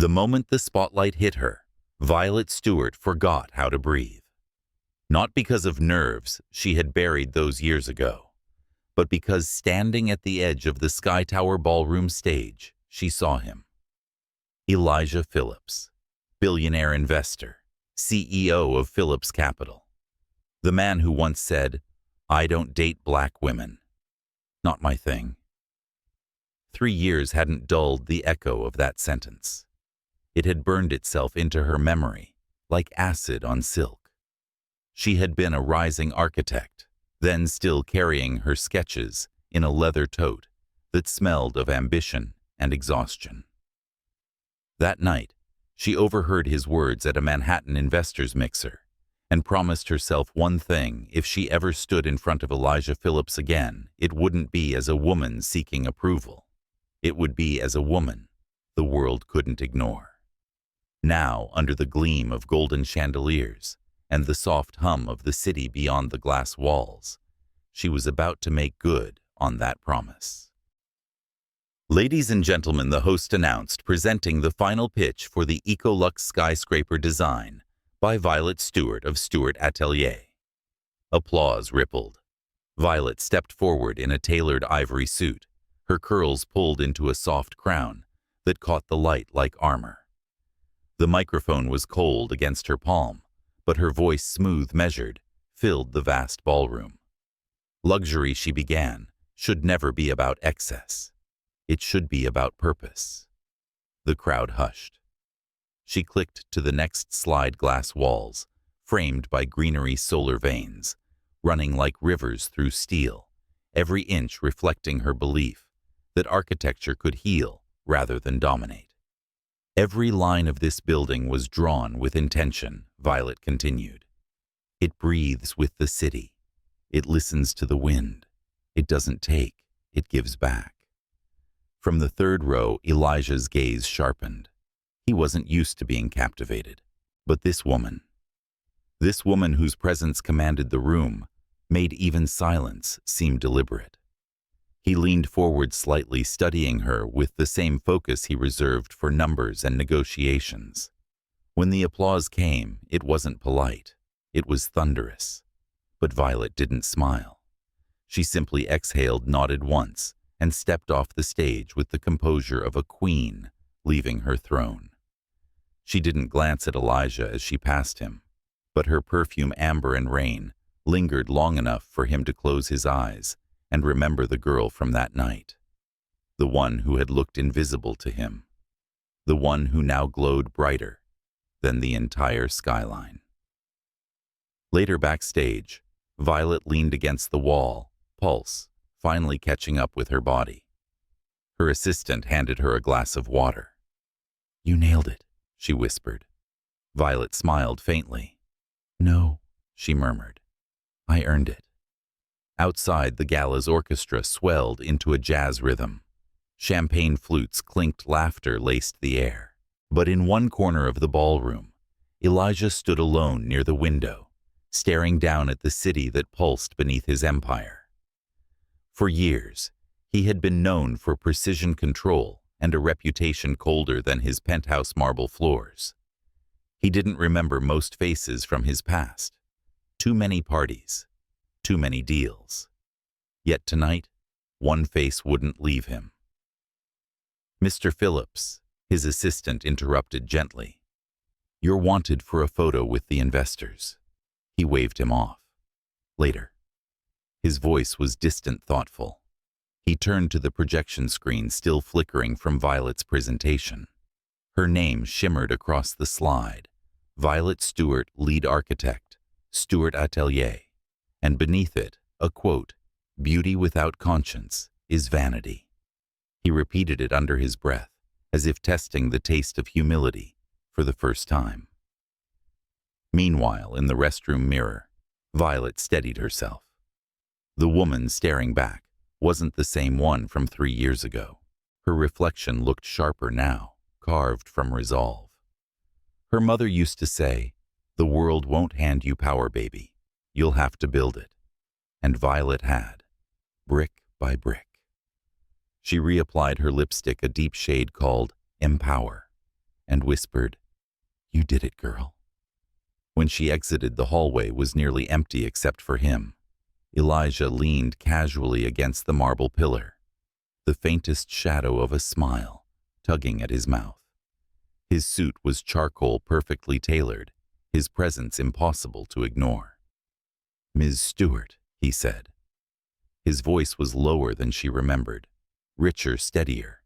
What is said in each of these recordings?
The moment the spotlight hit her, Violet Stewart forgot how to breathe. Not because of nerves she had buried those years ago, but because standing at the edge of the Sky Tower ballroom stage, she saw him. Elijah Phillips, billionaire investor, CEO of Phillips Capital. The man who once said, "I don't date black women. Not my thing." 3 years hadn't dulled the echo of that sentence. It had burned itself into her memory, like acid on silk. She had been a rising architect, then still carrying her sketches in a leather tote that smelled of ambition and exhaustion. That night, she overheard his words at a Manhattan investors mixer and promised herself one thing: if she ever stood in front of Elijah Phillips again, it wouldn't be as a woman seeking approval. It would be as a woman the world couldn't ignore. Now, under the gleam of golden chandeliers and the soft hum of the city beyond the glass walls, she was about to make good on that promise. Ladies and gentlemen, the host announced, presenting the final pitch for the Ecolux skyscraper design by Violet Stewart of Stewart Atelier. Applause rippled. Violet stepped forward in a tailored ivory suit, her curls pulled into a soft crown that caught the light like armor. The microphone was cold against her palm, but her voice, smooth, measured, filled the vast ballroom. Luxury, she began, should never be about excess. It should be about purpose. The crowd hushed. She clicked to the next slide: glass walls, framed by greenery solar veins, running like rivers through steel, every inch reflecting her belief that architecture could heal rather than dominate. Every line of this building was drawn with intention, Violet continued. It breathes with the city. It listens to the wind. It doesn't take, it gives back. From the third row, Elijah's gaze sharpened. He wasn't used to being captivated, but this woman whose presence commanded the room, made even silence seem deliberate. He leaned forward slightly, studying her with the same focus he reserved for numbers and negotiations. When the applause came, it wasn't polite. It was thunderous. But Violet didn't smile. She simply exhaled, nodded once, and stepped off the stage with the composure of a queen leaving her throne. She didn't glance at Elijah as she passed him, but her perfume, amber and rain, lingered long enough for him to close his eyes and remember the girl from that night, the one who had looked invisible to him, the one who now glowed brighter than the entire skyline. Later backstage, Violet leaned against the wall, pulse finally catching up with her body. Her assistant handed her a glass of water. "You nailed it," she whispered. Violet smiled faintly. "No," she murmured. "I earned it." Outside, the gala's orchestra swelled into a jazz rhythm. Champagne flutes clinked, laughter laced the air. But in one corner of the ballroom, Elijah stood alone near the window, staring down at the city that pulsed beneath his empire. For years, he had been known for precision control and a reputation colder than his penthouse marble floors. He didn't remember most faces from his past. Too many parties, too many deals. Yet tonight, one face wouldn't leave him. "Mr. Phillips," his assistant interrupted gently. "You're wanted for a photo with the investors." He waved him off. "Later." His voice was distant, thoughtful. He turned to the projection screen still flickering from Violet's presentation. Her name shimmered across the slide: Violet Stewart, lead architect, Stewart Atelier. And beneath it, a quote: "Beauty without conscience is vanity." He repeated it under his breath, as if testing the taste of humility for the first time. Meanwhile, in the restroom mirror, Violet steadied herself. The woman staring back wasn't the same one from 3 years ago. Her reflection looked sharper now, carved from resolve. Her mother used to say, "The world won't hand you power, baby. You'll have to build it." And Violet had, brick by brick. She reapplied her lipstick, a deep shade called Empower, and whispered, "You did it, girl." When she exited, the hallway was nearly empty except for him. Elijah leaned casually against the marble pillar, the faintest shadow of a smile tugging at his mouth. His suit was charcoal perfectly tailored, his presence impossible to ignore. "Ms. Stewart," he said. His voice was lower than she remembered, richer, steadier,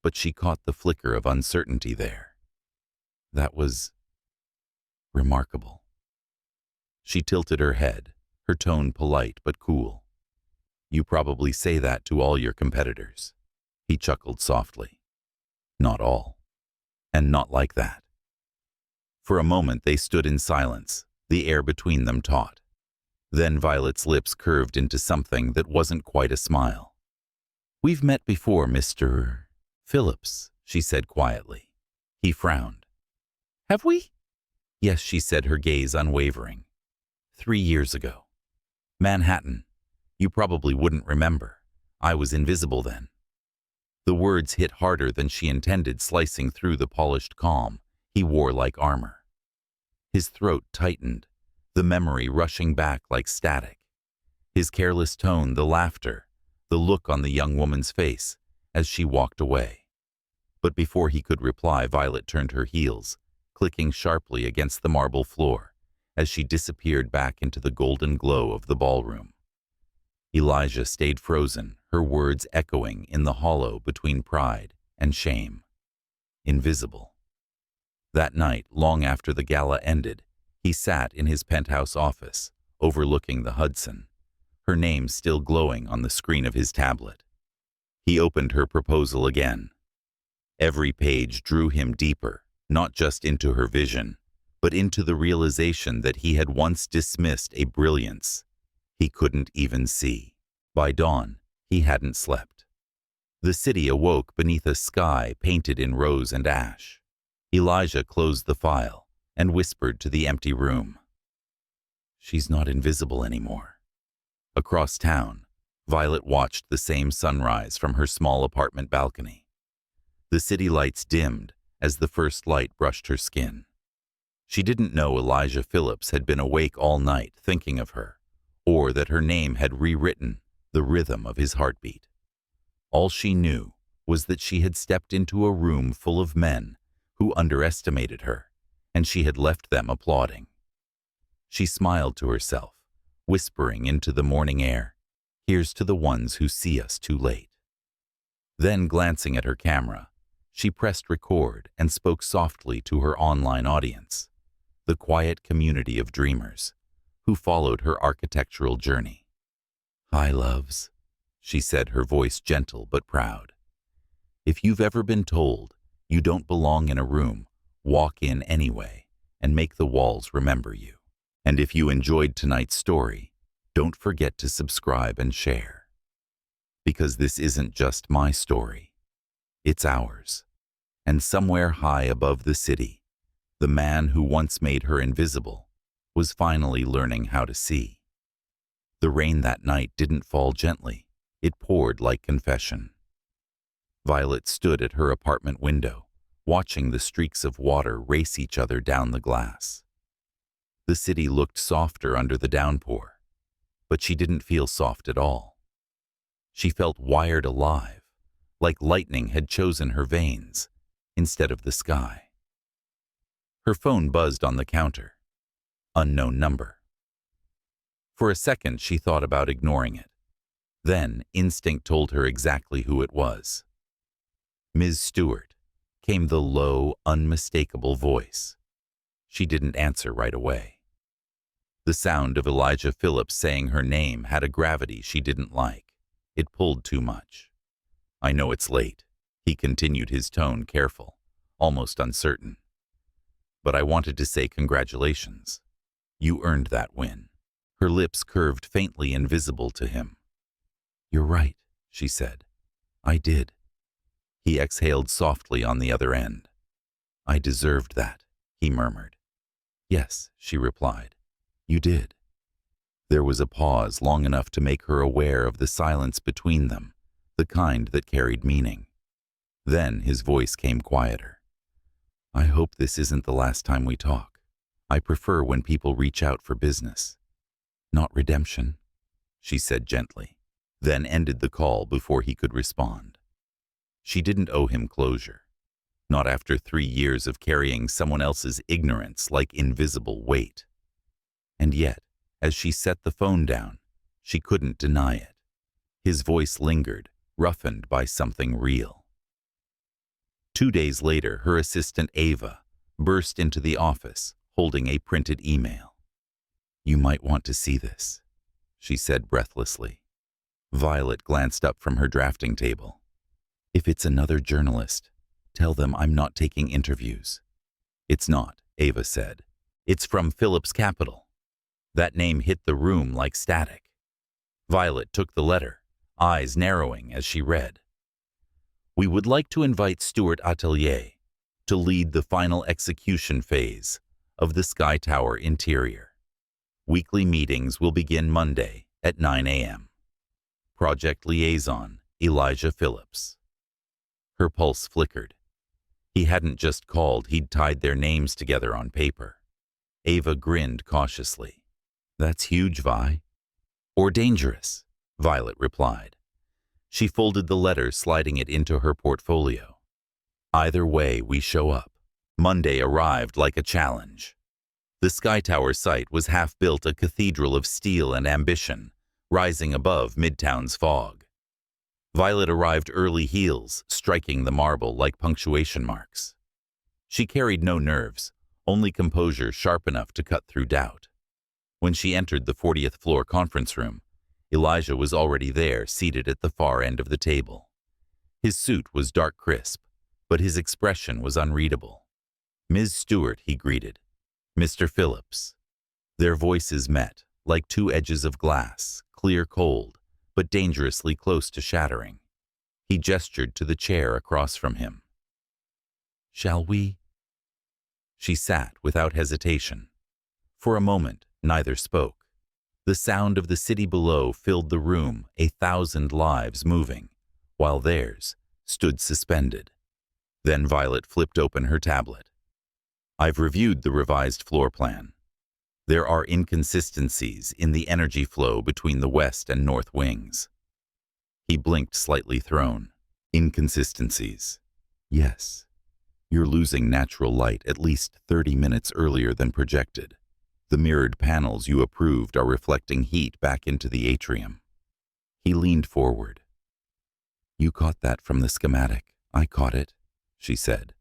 but she caught the flicker of uncertainty there. That was remarkable. She tilted her head, her tone polite but cool. "You probably say that to all your competitors." He chuckled softly. "Not all. And not like that." For a moment they stood in silence, the air between them taut. Then Violet's lips curved into something that wasn't quite a smile. "We've met before, Mr. Phillips," she said quietly. He frowned. "Have we?" "Yes," she said, her gaze unwavering. 3 years ago. Manhattan. You probably wouldn't remember. I was invisible then." The words hit harder than she intended, slicing through the polished calm he wore like armor. His throat tightened, the memory rushing back like static. His careless tone, the laughter, the look on the young woman's face as she walked away. But before he could reply, Violet turned her heels, clicking sharply against the marble floor as she disappeared back into the golden glow of the ballroom. Elijah stayed frozen, her words echoing in the hollow between pride and shame. Invisible. That night, long after the gala ended, he sat in his penthouse office, overlooking the Hudson, her name still glowing on the screen of his tablet. He opened her proposal again. Every page drew him deeper, not just into her vision, but into the realization that he had once dismissed a brilliance he couldn't even see. By dawn, he hadn't slept. The city awoke beneath a sky painted in rose and ash. Elijah closed the file and whispered to the empty room, "She's not invisible anymore." Across town, Violet watched the same sunrise from her small apartment balcony. The city lights dimmed as the first light brushed her skin. She didn't know Elijah Phillips had been awake all night thinking of her, or that her name had rewritten the rhythm of his heartbeat. All she knew was that she had stepped into a room full of men who underestimated her, and she had left them applauding. She smiled to herself, whispering into the morning air, "Here's to the ones who see us too late." Then, glancing at her camera, she pressed record and spoke softly to her online audience, the quiet community of dreamers who followed her architectural journey. "Hi, loves," she said, her voice gentle but proud. "If you've ever been told you don't belong in a room, walk in anyway and make the walls remember you. And if you enjoyed tonight's story, don't forget to subscribe and share. Because this isn't just my story, it's ours. And somewhere high above the city, the man who once made her invisible was finally learning how to see." The rain that night didn't fall gently. It poured like confession. Violet stood at her apartment window, watching the streaks of water race each other down the glass. The city looked softer under the downpour, but she didn't feel soft at all. She felt wired alive, like lightning had chosen her veins instead of the sky. Her phone buzzed on the counter. Unknown number. For a second, she thought about ignoring it. Then, instinct told her exactly who it was. "Ms. Stewart," came the low, unmistakable voice. She didn't answer right away. The sound of Elijah Phillips saying her name had a gravity she didn't like. It pulled too much. "I know it's late," he continued, his tone careful, almost uncertain. "But I wanted to say congratulations. You earned that win." Her lips curved faintly, invisible to him. "You're right," she said. "I did." He exhaled softly on the other end. "I deserved that," he murmured. "Yes," she replied. "You did." There was a pause long enough to make her aware of the silence between them, the kind that carried meaning. Then his voice came quieter. I hope this isn't the last time we talk. I prefer when people reach out for business, not redemption," she said gently, then ended the call before he could respond. She didn't owe him closure, not after 3 years of carrying someone else's ignorance like invisible weight. And yet, as she set the phone down, she couldn't deny it. His voice lingered, roughened by something real. 2 days later, her assistant Ava burst into the office, holding a printed email. "You might want to see this," she said breathlessly. Violet glanced up from her drafting table. "If it's another journalist, tell them I'm not taking interviews." "It's not," Ava said. "It's from Phillips Capital." That name hit the room like static. Violet took the letter, eyes narrowing as she read. "We would like to invite Stewart Atelier to lead the final execution phase of the Sky Tower interior. Weekly meetings will begin Monday at 9 a.m. Project Liaison, Elijah Phillips." Her pulse flickered. He hadn't just called, he'd tied their names together on paper. Ava grinned cautiously. "That's huge, Vi." "Or dangerous," Violet replied. She folded the letter, sliding it into her portfolio. "Either way, we show up." Monday arrived like a challenge. The Sky Tower site was half-built, a cathedral of steel and ambition, rising above Midtown's fog. Violet arrived early, heels striking the marble like punctuation marks. She carried no nerves, only composure sharp enough to cut through doubt. When she entered the 40th floor conference room, Elijah was already there, seated at the far end of the table. His suit was dark crisp, but his expression was unreadable. "Ms. Stewart," he greeted. "Mr. Phillips." Their voices met, like two edges of glass, clear cold, but dangerously close to shattering. He gestured to the chair across from him. "Shall we?" She sat without hesitation. For a moment, neither spoke. The sound of the city below filled the room, 1,000 lives moving, while theirs stood suspended. Then Violet flipped open her tablet. "I've reviewed the revised floor plan. There are inconsistencies in the energy flow between the west and north wings." He blinked, slightly thrown. "Inconsistencies?" "Yes. You're losing natural light at least 30 minutes earlier than projected. The mirrored panels you approved are reflecting heat back into the atrium." He leaned forward. "You caught that from the schematic. I caught it," she said,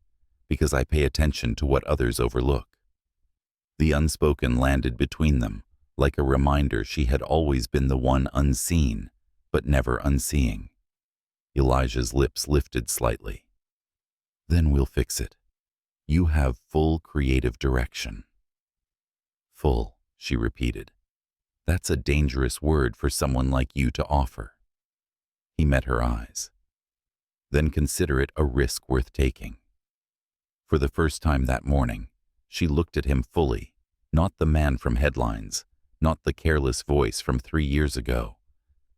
"because I pay attention to what others overlook." The unspoken landed between them, like a reminder she had always been the one unseen, but never unseeing. Elijah's lips lifted slightly. "Then we'll fix it. You have full creative direction." "Full," she repeated. "That's a dangerous word for someone like you to offer." He met her eyes. "Then consider it a risk worth taking." For the first time that morning, she looked at him fully, not the man from headlines, not the careless voice from 3 years ago,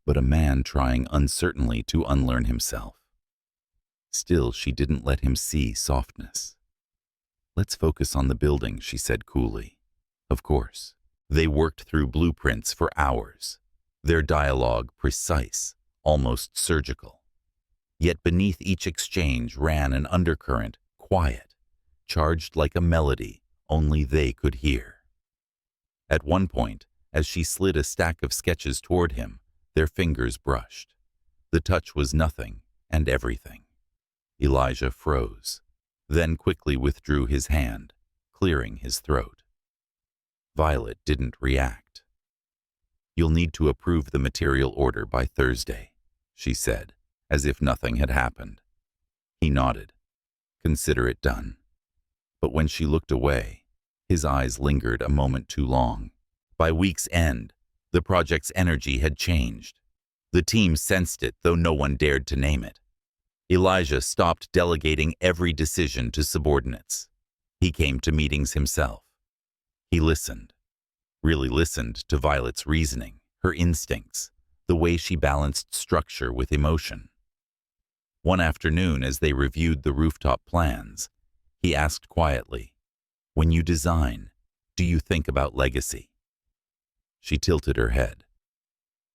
but a man trying uncertainly to unlearn himself. Still, she didn't let him see softness. "Let's focus on the building," she said coolly. Of course. They worked through blueprints for hours, their dialogue precise, almost surgical. Yet beneath each exchange ran an undercurrent, quiet, charged like a melody only they could hear. At one point, as she slid a stack of sketches toward him, their fingers brushed. The touch was nothing and everything. Elijah froze, then quickly withdrew his hand, clearing his throat. Violet didn't react. "You'll need to approve the material order by Thursday," she said, as if nothing had happened. He nodded. "Consider it done." But when she looked away, his eyes lingered a moment too long. By week's end, the project's energy had changed. The team sensed it, though no one dared to name it. Elijah stopped delegating every decision to subordinates. He came to meetings himself. He listened, really listened to Violet's reasoning, her instincts, the way she balanced structure with emotion. One afternoon, as they reviewed the rooftop plans, He asked quietly, "When you design, do you think about legacy?" She tilted her head.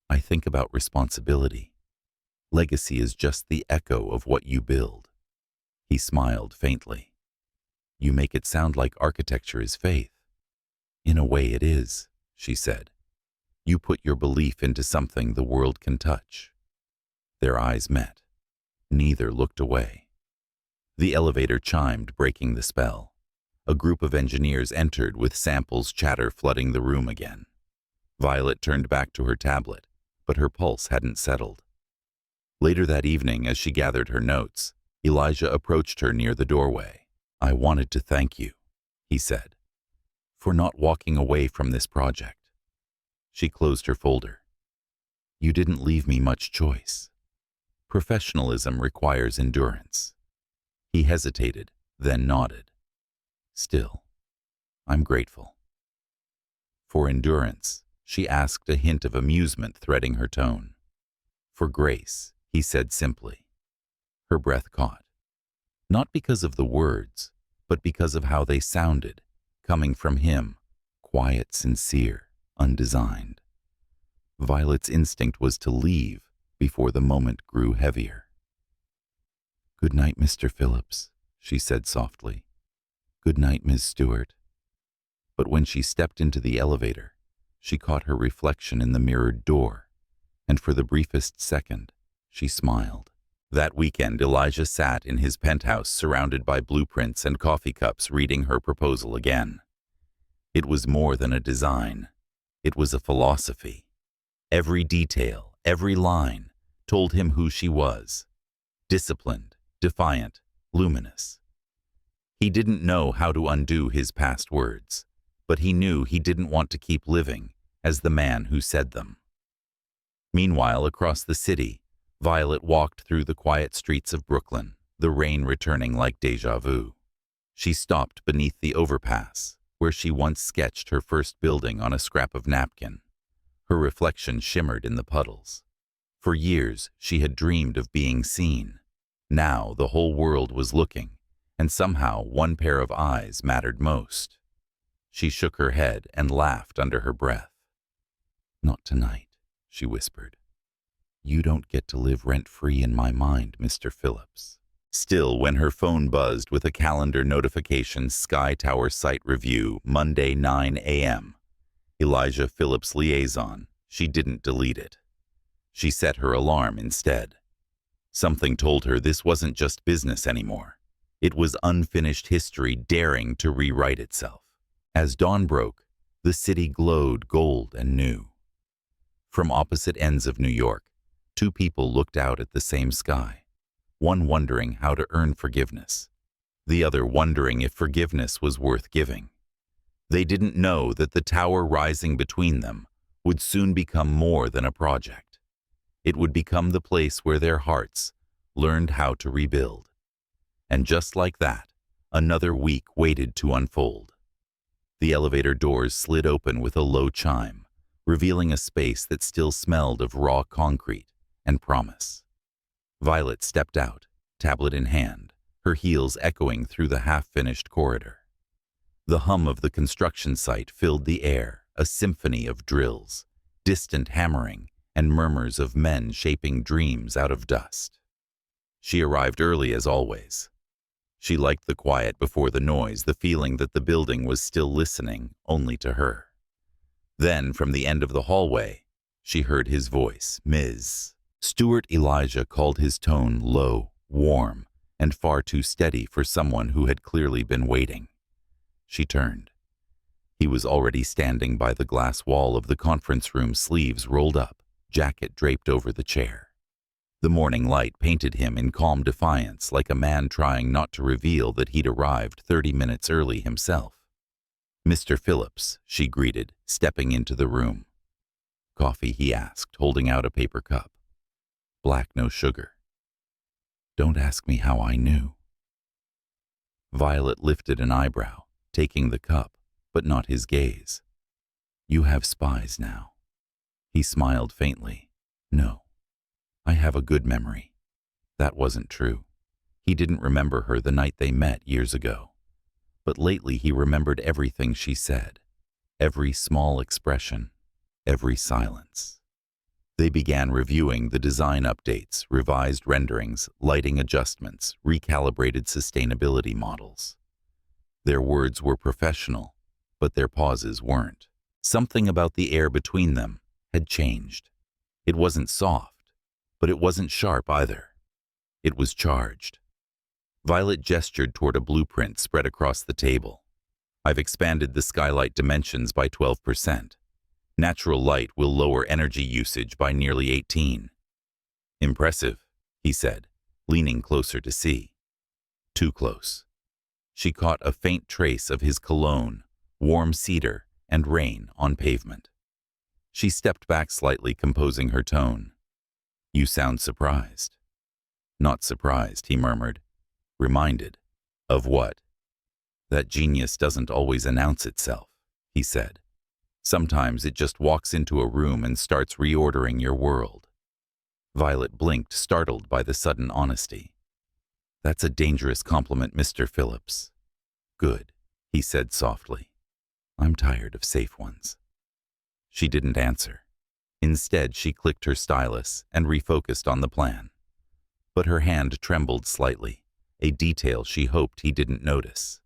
"I think about responsibility. Legacy is just the echo of what you build." He smiled faintly. "You make it sound like architecture is faith." "In a way it is," she said. "You put your belief into something the world can touch." Their eyes met. Neither looked away. The elevator chimed, breaking the spell. A group of engineers entered with samples chatter flooding the room again. Violet turned back to her tablet, but her pulse hadn't settled. Later that evening, as she gathered her notes, Elijah approached her near the doorway. "I wanted to thank you," he said, "for not walking away from this project." She closed her folder. "You didn't leave me much choice. Professionalism requires endurance." He hesitated, then nodded. "Still, I'm grateful." For endurance, she asked, a hint of amusement threading her tone. "For grace," he said simply. Her breath caught. Not because of the words, but because of how they sounded, coming from him, quiet, sincere, undesigned. Violet's instinct was to leave before the moment grew heavier. "Good night, Mr. Phillips," she said softly. "Good night, Ms. Stewart." But when she stepped into the elevator, she caught her reflection in the mirrored door, and for the briefest second, she smiled. That weekend, Elijah sat in his penthouse surrounded by blueprints and coffee cups reading her proposal again. It was more than a design. It was a philosophy. Every detail, every line, told him who she was. Disciplined, defiant, luminous. He didn't know how to undo his past words, but he knew he didn't want to keep living as the man who said them. Meanwhile, across the city, Violet walked through the quiet streets of Brooklyn, the rain returning like déjà vu. She stopped beneath the overpass, where she once sketched her first building on a scrap of napkin. Her reflection shimmered in the puddles. For years, she had dreamed of being seen. Now the whole world was looking, and somehow one pair of eyes mattered most. She shook her head and laughed under her breath. "Not tonight," she whispered. "You don't get to live rent-free in my mind, Mr. Phillips." Still, when her phone buzzed with a calendar notification, Sky Tower Site Review, Monday 9 a.m., Elijah Phillips liaison, she didn't delete it. She set her alarm instead. Something told her this wasn't just business anymore. It was unfinished history daring to rewrite itself. As dawn broke, the city glowed gold and new. From opposite ends of New York, two people looked out at the same sky, one wondering how to earn forgiveness, the other wondering if forgiveness was worth giving. They didn't know that the tower rising between them would soon become more than a project. It would become the place where their hearts learned how to rebuild. And just like that, another week waited to unfold. The elevator doors slid open with a low chime, revealing a space that still smelled of raw concrete and promise. Violet stepped out, tablet in hand, her heels echoing through the half-finished corridor. The hum of the construction site filled the air, a symphony of drills, distant hammering, and murmurs of men shaping dreams out of dust. She arrived early as always. She liked the quiet before the noise, the feeling that the building was still listening only to her. Then, from the end of the hallway, she heard his voice, Ms. Stewart. Elijah called his tone low, warm, and far too steady for someone who had clearly been waiting. She turned. He was already standing by the glass wall of the conference room, sleeves rolled up, jacket draped over the chair. The morning light painted him in calm defiance, like a man trying not to reveal that he'd arrived 30 minutes early himself. "Mr. Phillips," she greeted, stepping into the room. "Coffee?" he asked, holding out a paper cup. "Black, no sugar." "Don't ask me how I knew." Violet lifted an eyebrow, taking the cup, but not his gaze. "You have spies now." He smiled faintly. "No. I have a good memory." That wasn't true. He didn't remember her the night they met years ago. But lately he remembered everything she said, every small expression, every silence. They began reviewing the design updates, revised renderings, lighting adjustments, recalibrated sustainability models. Their words were professional, but their pauses weren't. Something about the air between them had changed. It wasn't soft, but it wasn't sharp either. It was charged. Violet gestured toward a blueprint spread across the table. I've expanded the skylight dimensions by 12%. Natural light will lower energy usage by nearly 18. Impressive, he said, leaning closer to see. Too close. She caught a faint trace of his cologne, warm cedar, and rain on pavement. She stepped back slightly, composing her tone. You sound surprised. Not surprised, he murmured. Reminded. Of what? That genius doesn't always announce itself, he said. Sometimes it just walks into a room and starts reordering your world. Violet blinked, startled by the sudden honesty. That's a dangerous compliment, Mr. Phillips. Good, he said softly. I'm tired of safe ones. She didn't answer. Instead, she clicked her stylus and refocused on the plan. But her hand trembled slightly, a detail she hoped he didn't notice.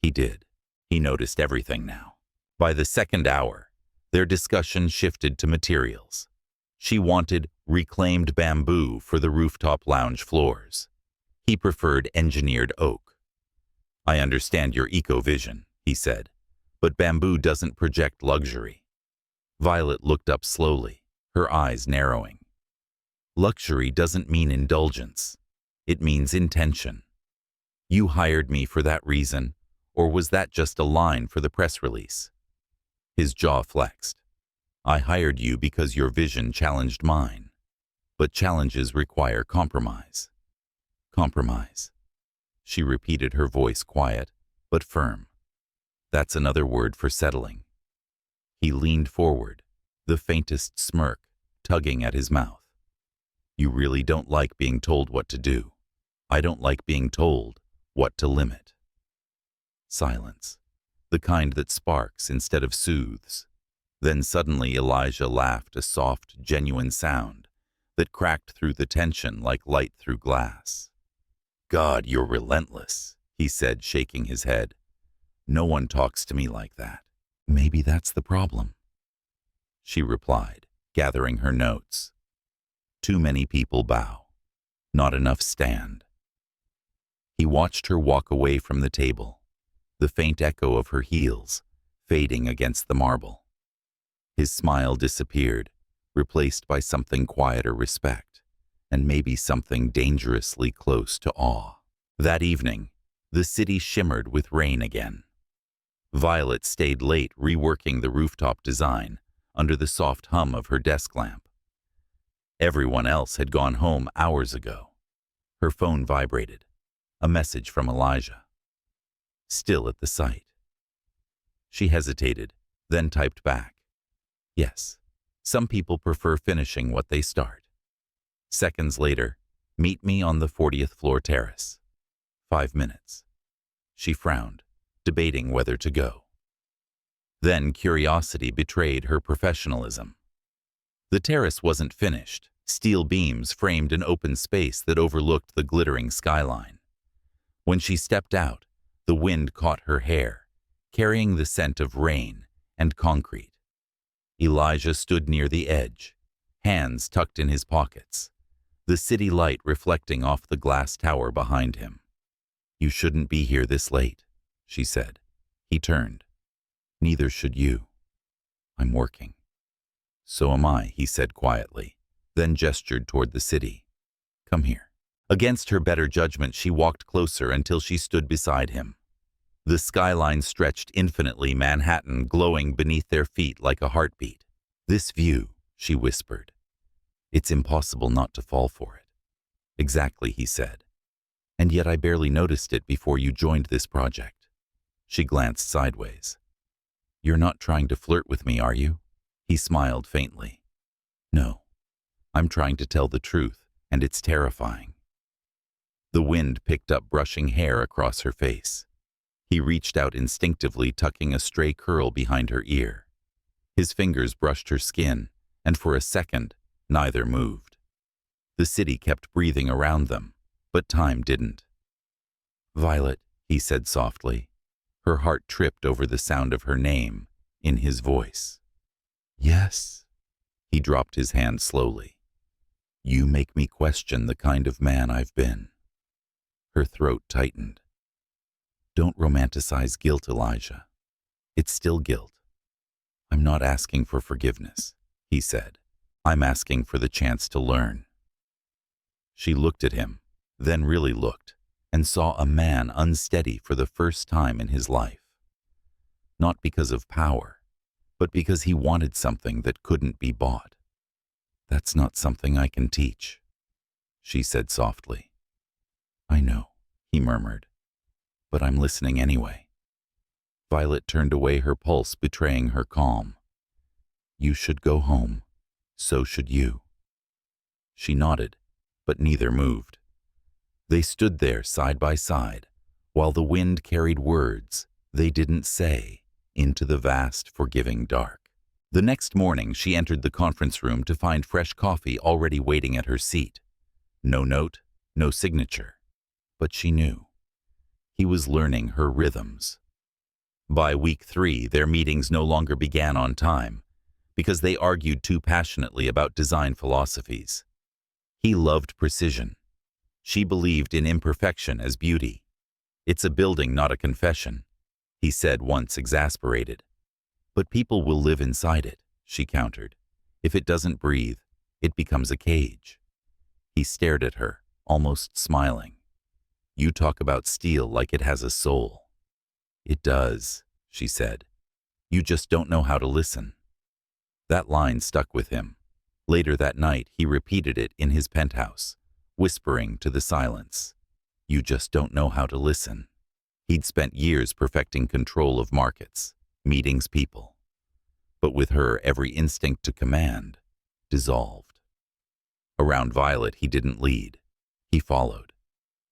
He did. He noticed everything now. By the second hour, their discussion shifted to materials. She wanted reclaimed bamboo for the rooftop lounge floors. He preferred engineered oak. I understand your eco-vision, he said, but bamboo doesn't project luxury. Violet looked up slowly, her eyes narrowing. Luxury doesn't mean indulgence. It means intention. You hired me for that reason, or was that just a line for the press release? His jaw flexed. I hired you because your vision challenged mine. But challenges require compromise. Compromise. She repeated, her voice quiet, but firm. That's another word for settling. He leaned forward, the faintest smirk tugging at his mouth. You really don't like being told what to do. I don't like being told what to limit. Silence. The kind that sparks instead of soothes. Then suddenly Elijah laughed, a soft, genuine sound that cracked through the tension like light through glass. God, you're relentless, he said, shaking his head. No one talks to me like that. Maybe that's the problem. She replied, gathering her notes. Too many people bow. Not enough stand. He watched her walk away from the table, the faint echo of her heels fading against the marble. His smile disappeared, replaced by something quieter, respect, and maybe something dangerously close to awe. That evening, the city shimmered with rain again. Violet stayed late reworking the rooftop design under the soft hum of her desk lamp. Everyone else had gone home hours ago. Her phone vibrated. A message from Elijah. Still at the site. She hesitated, then typed back. Yes, some people prefer finishing what they start. Seconds later, meet me on the 40th floor terrace. 5 minutes. She frowned, debating whether to go. Then curiosity betrayed her professionalism. The terrace wasn't finished. Steel beams framed an open space that overlooked the glittering skyline. When she stepped out, the wind caught her hair, carrying the scent of rain and concrete. Elijah stood near the edge, hands tucked in his pockets, the city light reflecting off the glass tower behind him. You shouldn't be here this late, she said. He turned. Neither should you. I'm working. So am I, he said quietly, then gestured toward the city. Come here. Against her better judgment, she walked closer until she stood beside him. The skyline stretched infinitely, Manhattan glowing beneath their feet like a heartbeat. This view, she whispered. It's impossible not to fall for it. Exactly, he said. And yet I barely noticed it before you joined this project. She glanced sideways. You're not trying to flirt with me, are you? He smiled faintly. No, I'm trying to tell the truth, and it's terrifying. The wind picked up brushing hair across her face. He reached out instinctively, tucking a stray curl behind her ear. His fingers brushed her skin, and for a second, neither moved. The city kept breathing around them, but time didn't. "Violet," he said softly. Her heart tripped over the sound of her name in his voice. "Yes." He dropped his hand slowly. "You make me question the kind of man I've been." Her throat tightened. "Don't romanticize guilt, Elijah. It's still guilt." "I'm not asking for forgiveness," he said. "I'm asking for the chance to learn." She looked at him, then really looked, and saw a man unsteady for the first time in his life. Not because of power, but because he wanted something that couldn't be bought. "That's not something I can teach," she said softly. "I know," he murmured, "but I'm listening anyway." Violet turned away, her pulse betraying her calm. "You should go home. So should you." She nodded, but neither moved. They stood there side by side, while the wind carried words they didn't say into the vast, forgiving dark. The next morning, she entered the conference room to find fresh coffee already waiting at her seat. No note, no signature, but she knew. He was learning her rhythms. By week 3, their meetings no longer began on time, because they argued too passionately about design philosophies. He loved precision. She believed in imperfection as beauty. "It's a building, not a confession," he said once, exasperated. "But people will live inside it," she countered. "If it doesn't breathe, it becomes a cage." He stared at her, almost smiling. "You talk about steel like it has a soul." "It does," she said. "You just don't know how to listen." That line stuck with him. Later that night, he repeated it in his penthouse, whispering to the silence. "You just don't know how to listen." He'd spent years perfecting control of markets, meetings, people. But with her, every instinct to command dissolved. Around Violet, he didn't lead. He followed.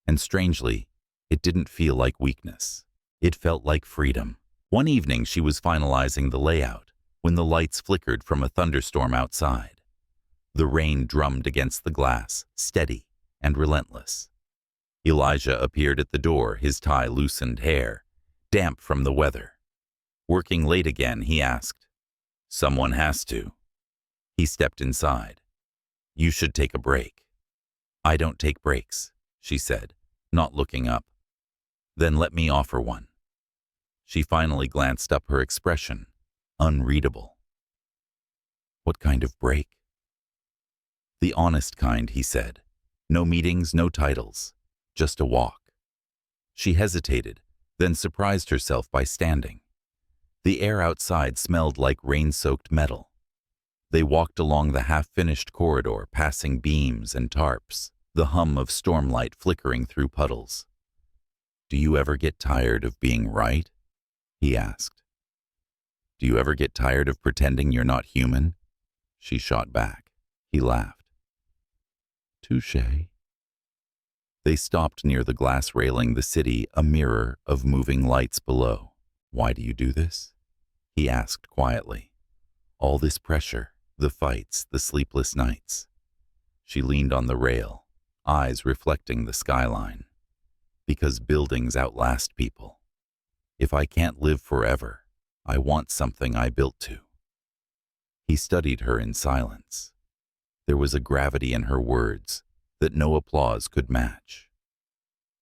And strangely, it didn't feel like weakness. It felt like freedom. One evening, she was finalizing the layout when the lights flickered from a thunderstorm outside. The rain drummed against the glass, steady and relentless. Elijah appeared at the door, his tie-loosened hair damp from the weather. "Working late again?" he asked. "Someone has to." He stepped inside. "You should take a break." "I don't take breaks," she said, not looking up. "Then let me offer one." She finally glanced up, her expression unreadable. "What kind of break?" "The honest kind," he said. "No meetings, no titles, just a walk." She hesitated, then surprised herself by standing. The air outside smelled like rain-soaked metal. They walked along the half-finished corridor, passing beams and tarps, the hum of stormlight flickering through puddles. "Do you ever get tired of being right?" he asked. "Do you ever get tired of pretending you're not human?" She shot back. He laughed. "Touché." They stopped near the glass railing, the city a mirror of moving lights below. "Why do you do this?" he asked quietly. "All this pressure, the fights, the sleepless nights." She leaned on the rail, eyes reflecting the skyline. "Because buildings outlast people. If I can't live forever, I want something I built to." He studied her in silence. There was a gravity in her words that no applause could match.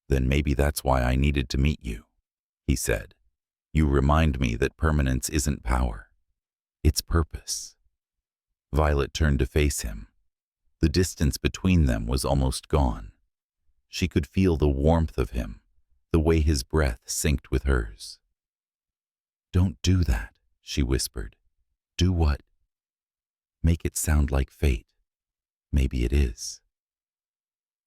"Then maybe that's why I needed to meet you," he said. "You remind me that permanence isn't power. It's purpose." Violet turned to face him. The distance between them was almost gone. She could feel the warmth of him, the way his breath synced with hers. "Don't do that," she whispered. "Do what?" "Make it sound like fate. Maybe it is."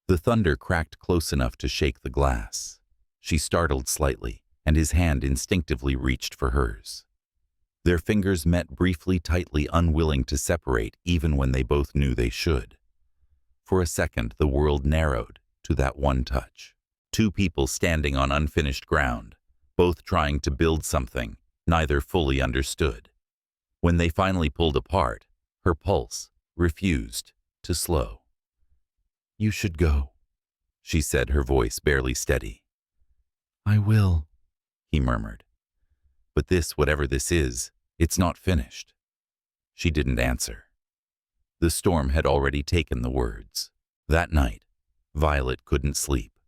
The thunder cracked close enough to shake the glass. She startled slightly, and his hand instinctively reached for hers. Their fingers met briefly, tightly, unwilling to separate even when they both knew they should. For a second, the world narrowed to that one touch. Two people standing on unfinished ground, both trying to build something neither fully understood. When they finally pulled apart, her pulse refused to slow. "You should go," she said, her voice barely steady. "I will," he murmured. "But this, whatever this is, it's not finished." She didn't answer. The storm had already taken the words. That night, Violet couldn't sleep.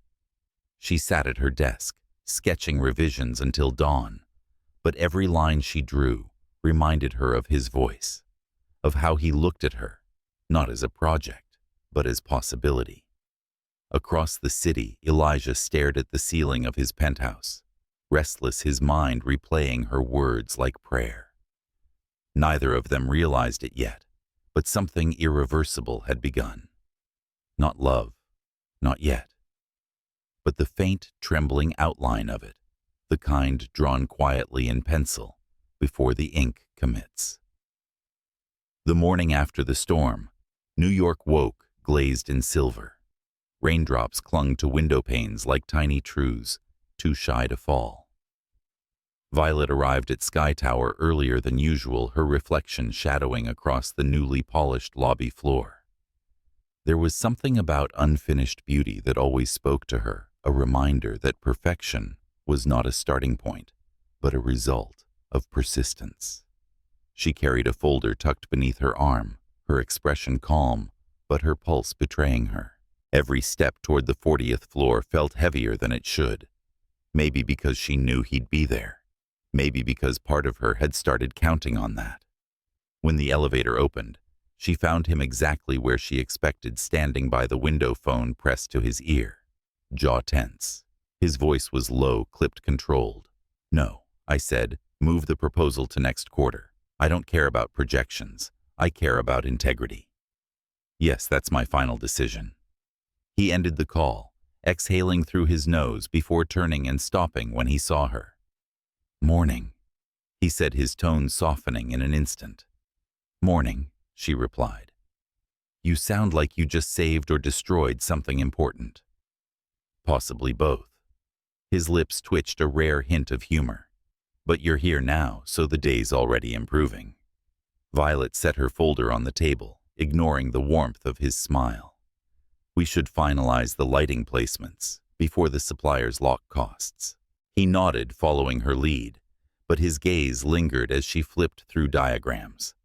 She sat at her desk, sketching revisions until dawn, but every line she drew reminded her of his voice, of how he looked at her, not as a project, but as possibility. Across the city, Elijah stared at the ceiling of his penthouse, restless, his mind replaying her words like prayer. Neither of them realized it yet, but something irreversible had begun. Not love, not yet, but the faint, trembling outline of it, the kind drawn quietly in pencil before the ink commits. The morning after the storm, New York woke glazed in silver. Raindrops clung to window panes like tiny trues, too shy to fall. Violet arrived at Sky Tower earlier than usual, her reflection shadowing across the newly polished lobby floor. There was something about unfinished beauty that always spoke to her, a reminder that perfection was not a starting point, but a result of persistence. She carried a folder tucked beneath her arm, her expression calm, but her pulse betraying her. Every step toward the 40th floor felt heavier than it should. Maybe because she knew he'd be there. Maybe because part of her had started counting on that. When the elevator opened, she found him exactly where she expected, standing by the window, phone pressed to his ear, jaw tense. His voice was low, clipped, controlled. "No," I said, "move the proposal to next quarter. I don't care about projections. I care about integrity." "Yes, that's my final decision." He ended the call, exhaling through his nose before turning and stopping when he saw her. "Morning," he said, his tone softening in an instant. "Morning," she replied. "You sound like you just saved or destroyed something important." "Possibly both." His lips twitched, a rare hint of humor. "But you're here now, so the day's already improving." Violet set her folder on the table, ignoring the warmth of his smile. "We should finalize the lighting placements before the suppliers lock costs." He nodded, following her lead, but his gaze lingered as she flipped through diagrams.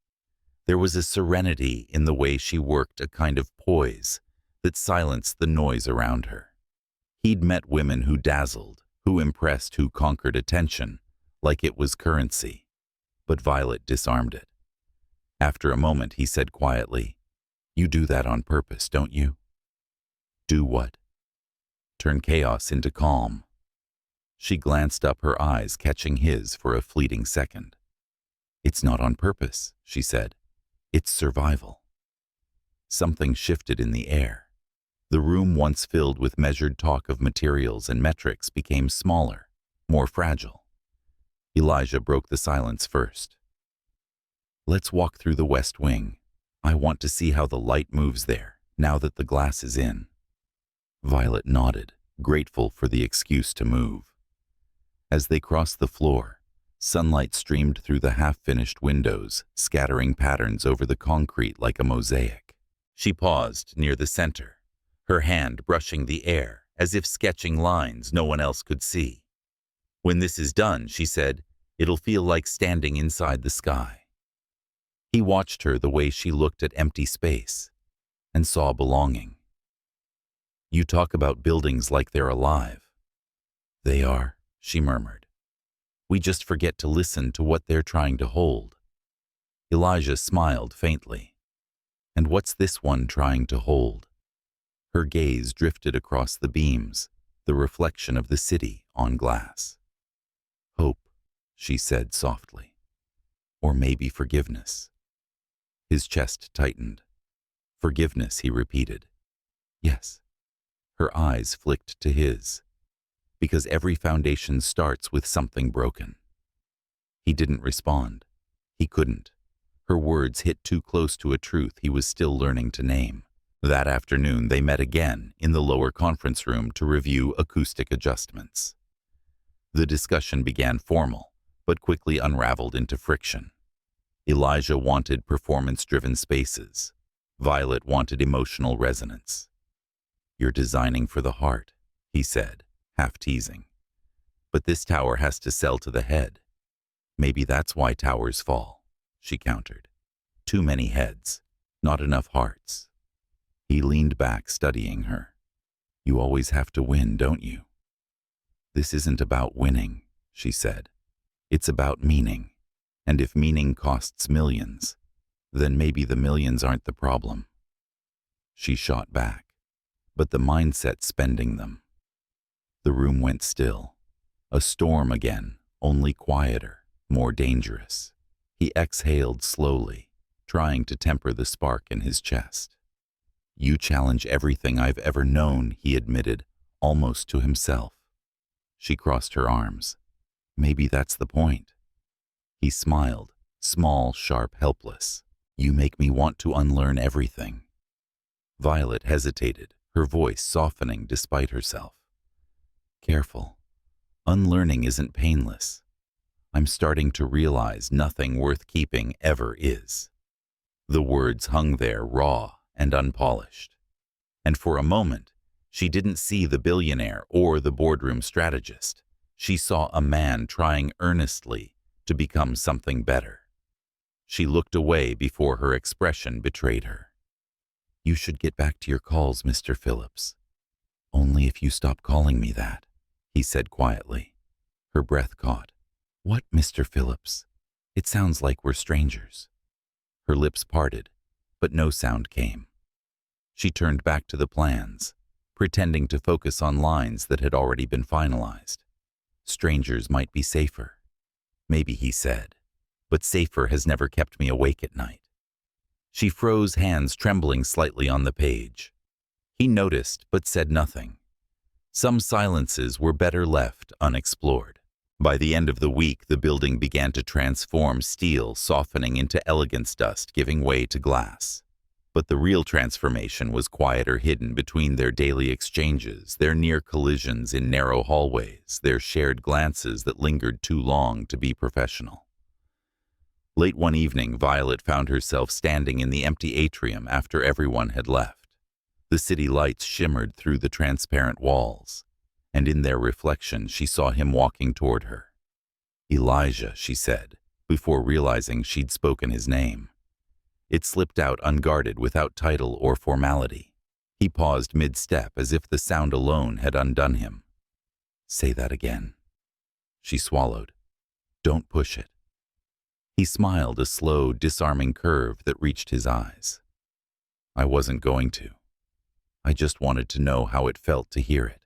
There was a serenity in the way she worked, a kind of poise that silenced the noise around her. He'd met women who dazzled, who impressed, who conquered attention like it was currency, but Violet disarmed it. After a moment, he said quietly, "You do that on purpose, don't you?" "Do what?" "Turn chaos into calm." She glanced up, her eyes catching his for a fleeting second. "It's not on purpose," she said. "It's survival." Something shifted in the air. The room, once filled with measured talk of materials and metrics, became smaller, more fragile. Elijah broke the silence first. "Let's walk through the West Wing. I want to see how the light moves there, now that the glass is in." Violet nodded, grateful for the excuse to move. As they crossed the floor, sunlight streamed through the half-finished windows, scattering patterns over the concrete like a mosaic. She paused near the center, her hand brushing the air as if sketching lines no one else could see. "When this is done," she said, "it'll feel like standing inside the sky." He watched her, the way she looked at empty space, and saw belonging. "You talk about buildings like they're alive." "They are," she murmured. "We just forget to listen to what they're trying to hold." Elijah smiled faintly. "And what's this one trying to hold?" Her gaze drifted across the beams, the reflection of the city on glass. "Hope," she said softly. "Or maybe forgiveness." His chest tightened. "Forgiveness," he repeated. "Yes." Her eyes flicked to his. "Because every foundation starts with something broken." He didn't respond. He couldn't. Her words hit too close to a truth he was still learning to name. That afternoon they met again in the lower conference room to review acoustic adjustments. The discussion began formal, but quickly unraveled into friction. Elijah wanted performance-driven spaces. Violet wanted emotional resonance. "You're designing for the heart," he said, half teasing. "But this tower has to sell to the head." "Maybe that's why towers fall," she countered. "Too many heads, not enough hearts." He leaned back, studying her. "You always have to win, don't you?" "This isn't about winning," she said. "It's about meaning. And if meaning costs millions, then maybe the millions aren't the problem." She shot back, "But the mindset spending them." The room went still. A storm again, only quieter, more dangerous. He exhaled slowly, trying to temper the spark in his chest. "You challenge everything I've ever known," he admitted, almost to himself. She crossed her arms. "Maybe that's the point." He smiled, small, sharp, helpless. "You make me want to unlearn everything." Violet hesitated, her voice softening despite herself. "Careful. Unlearning isn't painless. I'm starting to realize nothing worth keeping ever is." The words hung there raw and unpolished. And for a moment, she didn't see the billionaire or the boardroom strategist. She saw a man trying earnestly to become something better. She looked away before her expression betrayed her. "You should get back to your calls, Mr. Phillips." "Only if you stop calling me that," he said quietly. Her breath caught. "What, Mr. Phillips? It sounds like we're strangers." Her lips parted, but no sound came. She turned back to the plans, pretending to focus on lines that had already been finalized. "Strangers might be safer." Maybe, he said, "but safer has never kept me awake at night." She froze, hands trembling slightly on the page. He noticed, but said nothing. Some silences were better left unexplored. By the end of the week, the building began to transform, steel softening into elegance, dust giving way to glass. But the real transformation was quieter, hidden between their daily exchanges, their near collisions in narrow hallways, their shared glances that lingered too long to be professional. Late one evening, Violet found herself standing in the empty atrium after everyone had left. The city lights shimmered through the transparent walls, and in their reflection she saw him walking toward her. "Elijah," she said, before realizing she'd spoken his name. It slipped out unguarded, without title or formality. He paused mid-step, as if the sound alone had undone him. "Say that again." She swallowed. "Don't push it." He smiled, a slow, disarming curve that reached his eyes. "I wasn't going to. I just wanted to know how it felt to hear it."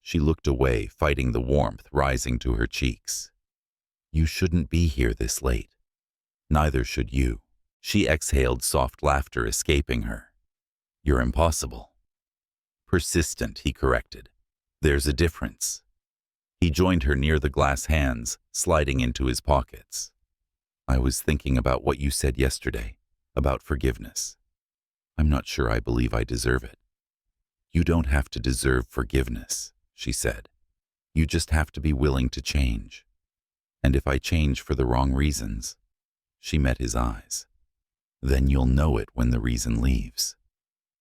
She looked away, fighting the warmth rising to her cheeks. "You shouldn't be here this late. Neither should you." She exhaled, soft laughter escaping her. "You're impossible." "Persistent," he corrected. "There's a difference." He joined her near the glass, hands sliding into his pockets. "I was thinking about what you said yesterday, about forgiveness. I'm not sure I believe I deserve it." "You don't have to deserve forgiveness," she said. "You just have to be willing to change. And if I change for the wrong reasons," she met his eyes, "then you'll know it when the reason leaves."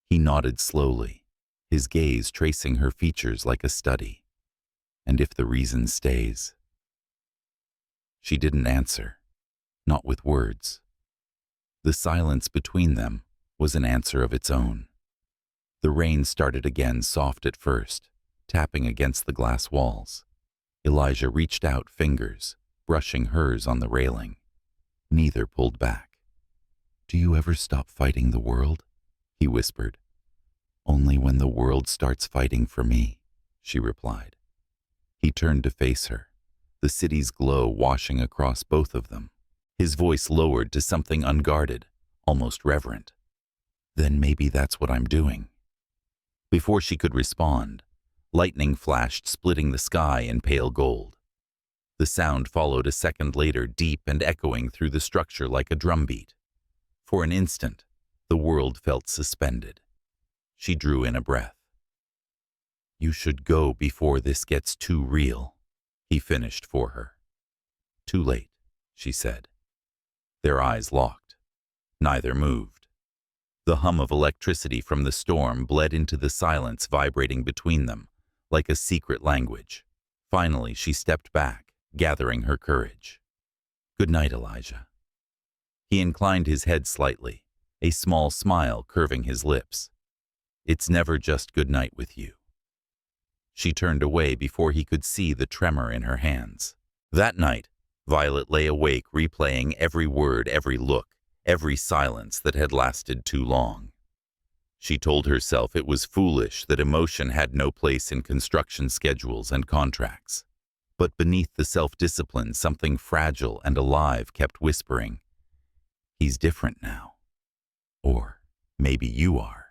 He nodded slowly, his gaze tracing her features like a study. "And if the reason stays?" She didn't answer, not with words. The silence between them was an answer of its own. The rain started again, soft at first, tapping against the glass walls. Elijah reached out, fingers brushing hers on the railing. Neither pulled back. "Do you ever stop fighting the world?" he whispered. "Only when the world starts fighting for me," she replied. He turned to face her, the city's glow washing across both of them. His voice lowered to something unguarded, almost reverent. "Then maybe that's what I'm doing." Before she could respond, lightning flashed, splitting the sky in pale gold. The sound followed a second later, deep and echoing through the structure like a drumbeat. For an instant, the world felt suspended. She drew in a breath. "You should go before this gets too real." he finished for her. Too late, she said. Their eyes locked. Neither moved. The hum of electricity from the storm bled into the silence vibrating between them, like a secret language. Finally, she stepped back, gathering her courage. Good night, Elijah. He inclined his head slightly, a small smile curving his lips. It's never just good night with you. She turned away before he could see the tremor in her hands. That night, Violet lay awake replaying every word, every look, every silence that had lasted too long. She told herself it was foolish that emotion had no place in construction schedules and contracts. But beneath the self-discipline, something fragile and alive kept whispering, "He's different now. Or maybe you are."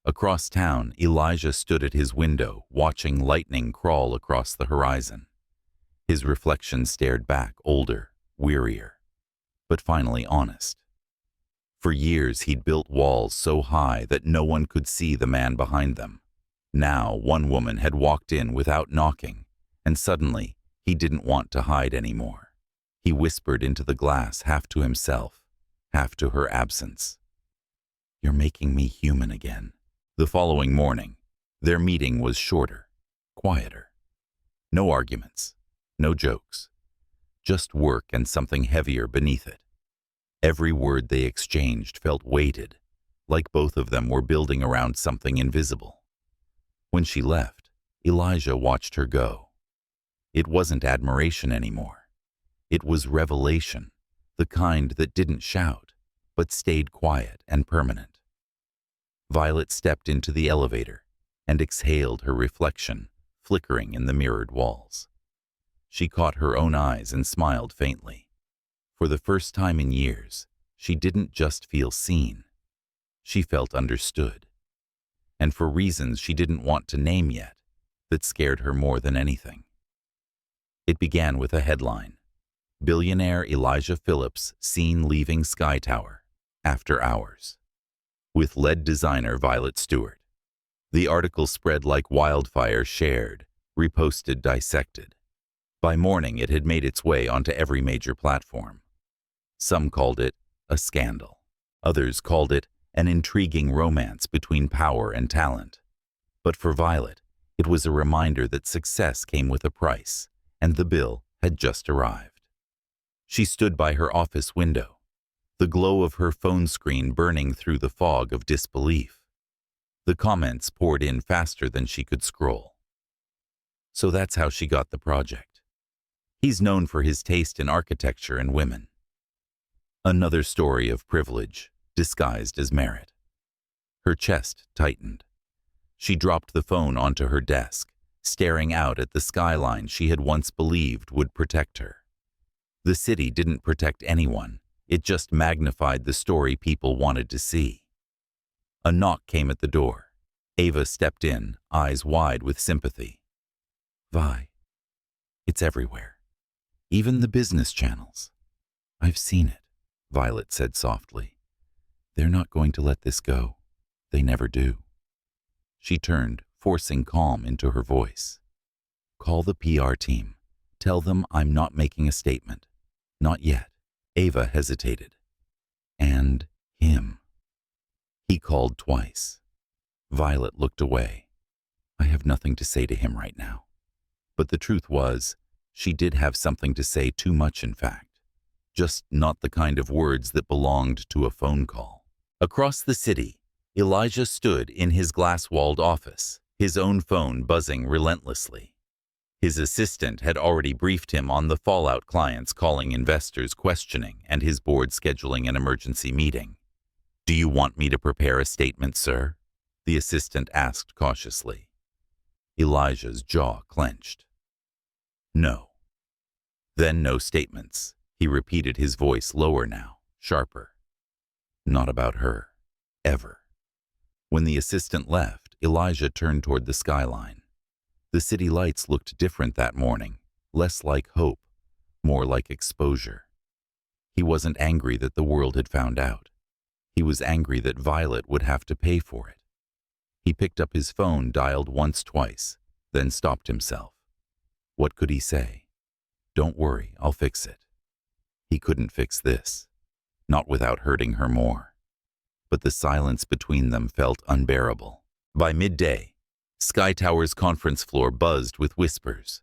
Across town, Elijah stood at his window, watching lightning crawl across the horizon. His reflection stared back, older, wearier, but finally honest. For years he'd built walls so high that no one could see the man behind them. Now one woman had walked in without knocking, and suddenly he didn't want to hide anymore. He whispered into the glass, half to himself, half to her absence. "You're making me human again." The following morning, their meeting was shorter, quieter. No arguments, no jokes, just work and something heavier beneath it. Every word they exchanged felt weighted, like both of them were building around something invisible. When she left, Elijah watched her go. It wasn't admiration anymore. It was revelation, the kind that didn't shout, but stayed quiet and permanent. Violet stepped into the elevator and exhaled her reflection, flickering in the mirrored walls. She caught her own eyes and smiled faintly. For the first time in years, she didn't just feel seen. She felt understood. And for reasons she didn't want to name yet, that scared her more than anything. It began with a headline: Billionaire Elijah Phillips seen leaving Sky Tower, after hours. With lead designer Violet Stewart. The article spread like wildfire, shared, reposted, dissected. By morning, it had made its way onto every major platform. Some called it a scandal. Others called it an intriguing romance between power and talent. But for Violet, it was a reminder that success came with a price, and the bill had just arrived. She stood by her office window, the glow of her phone screen burning through the fog of disbelief. The comments poured in faster than she could scroll. So that's how she got the project. He's known for his taste in architecture and women. Another story of privilege, disguised as merit. Her chest tightened. She dropped the phone onto her desk, staring out at the skyline she had once believed would protect her. The city didn't protect anyone. It just magnified the story people wanted to see. A knock came at the door. Ava stepped in, eyes wide with sympathy. "Vi, it's everywhere. Even the business channels." "I've seen it," Violet said softly. "They're not going to let this go. They never do." She turned, forcing calm into her voice. "Call the PR team. Tell them I'm not making a statement. Not yet." Ava hesitated. "And him." He called twice. Violet looked away. "I have nothing to say to him right now." But the truth was, she did have something to say, too much in fact. Just not the kind of words that belonged to a phone call. Across the city, Elijah stood in his glass-walled office, his own phone buzzing relentlessly. His assistant had already briefed him on the fallout, clients calling, investors questioning, and his board scheduling an emergency meeting. "Do you want me to prepare a statement, sir?" the assistant asked cautiously. Elijah's jaw clenched. "No." "Then no statements," he repeated, his voice lower now, sharper. "Not about her. Ever." When the assistant left, Elijah turned toward the skyline. The city lights looked different that morning, less like hope, more like exposure. He wasn't angry that the world had found out. He was angry that Violet would have to pay for it. He picked up his phone, dialed once, twice, then stopped himself. What could he say? Don't worry, I'll fix it. He couldn't fix this, not without hurting her more. But the silence between them felt unbearable. By midday, Sky Tower's conference floor buzzed with whispers.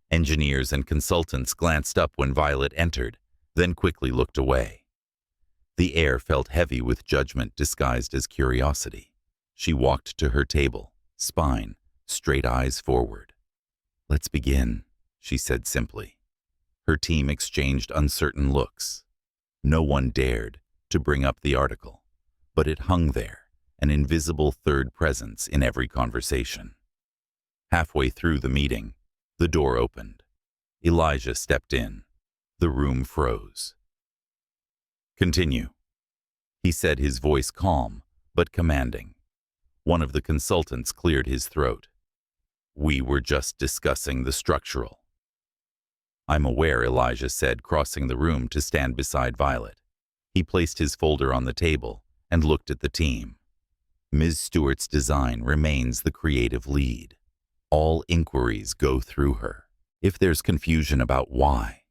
Engineers and consultants glanced up when Violet entered, then quickly looked away. The air felt heavy with judgment disguised as curiosity. She walked to her table, spine, straight eyes forward. Let's begin, she said simply. Her team exchanged uncertain looks. No one dared to bring up the article, but it hung there, an invisible third presence in every conversation. Halfway through the meeting, the door opened. Elijah stepped in. The room froze. Continue, he said, his voice calm but commanding. One of the consultants cleared his throat. We were just discussing the structural. I'm aware, Elijah said, crossing the room to stand beside Violet. He placed his folder on the table and looked at the team. Ms. Stewart's design remains the creative lead. All inquiries go through her. If there's confusion about why,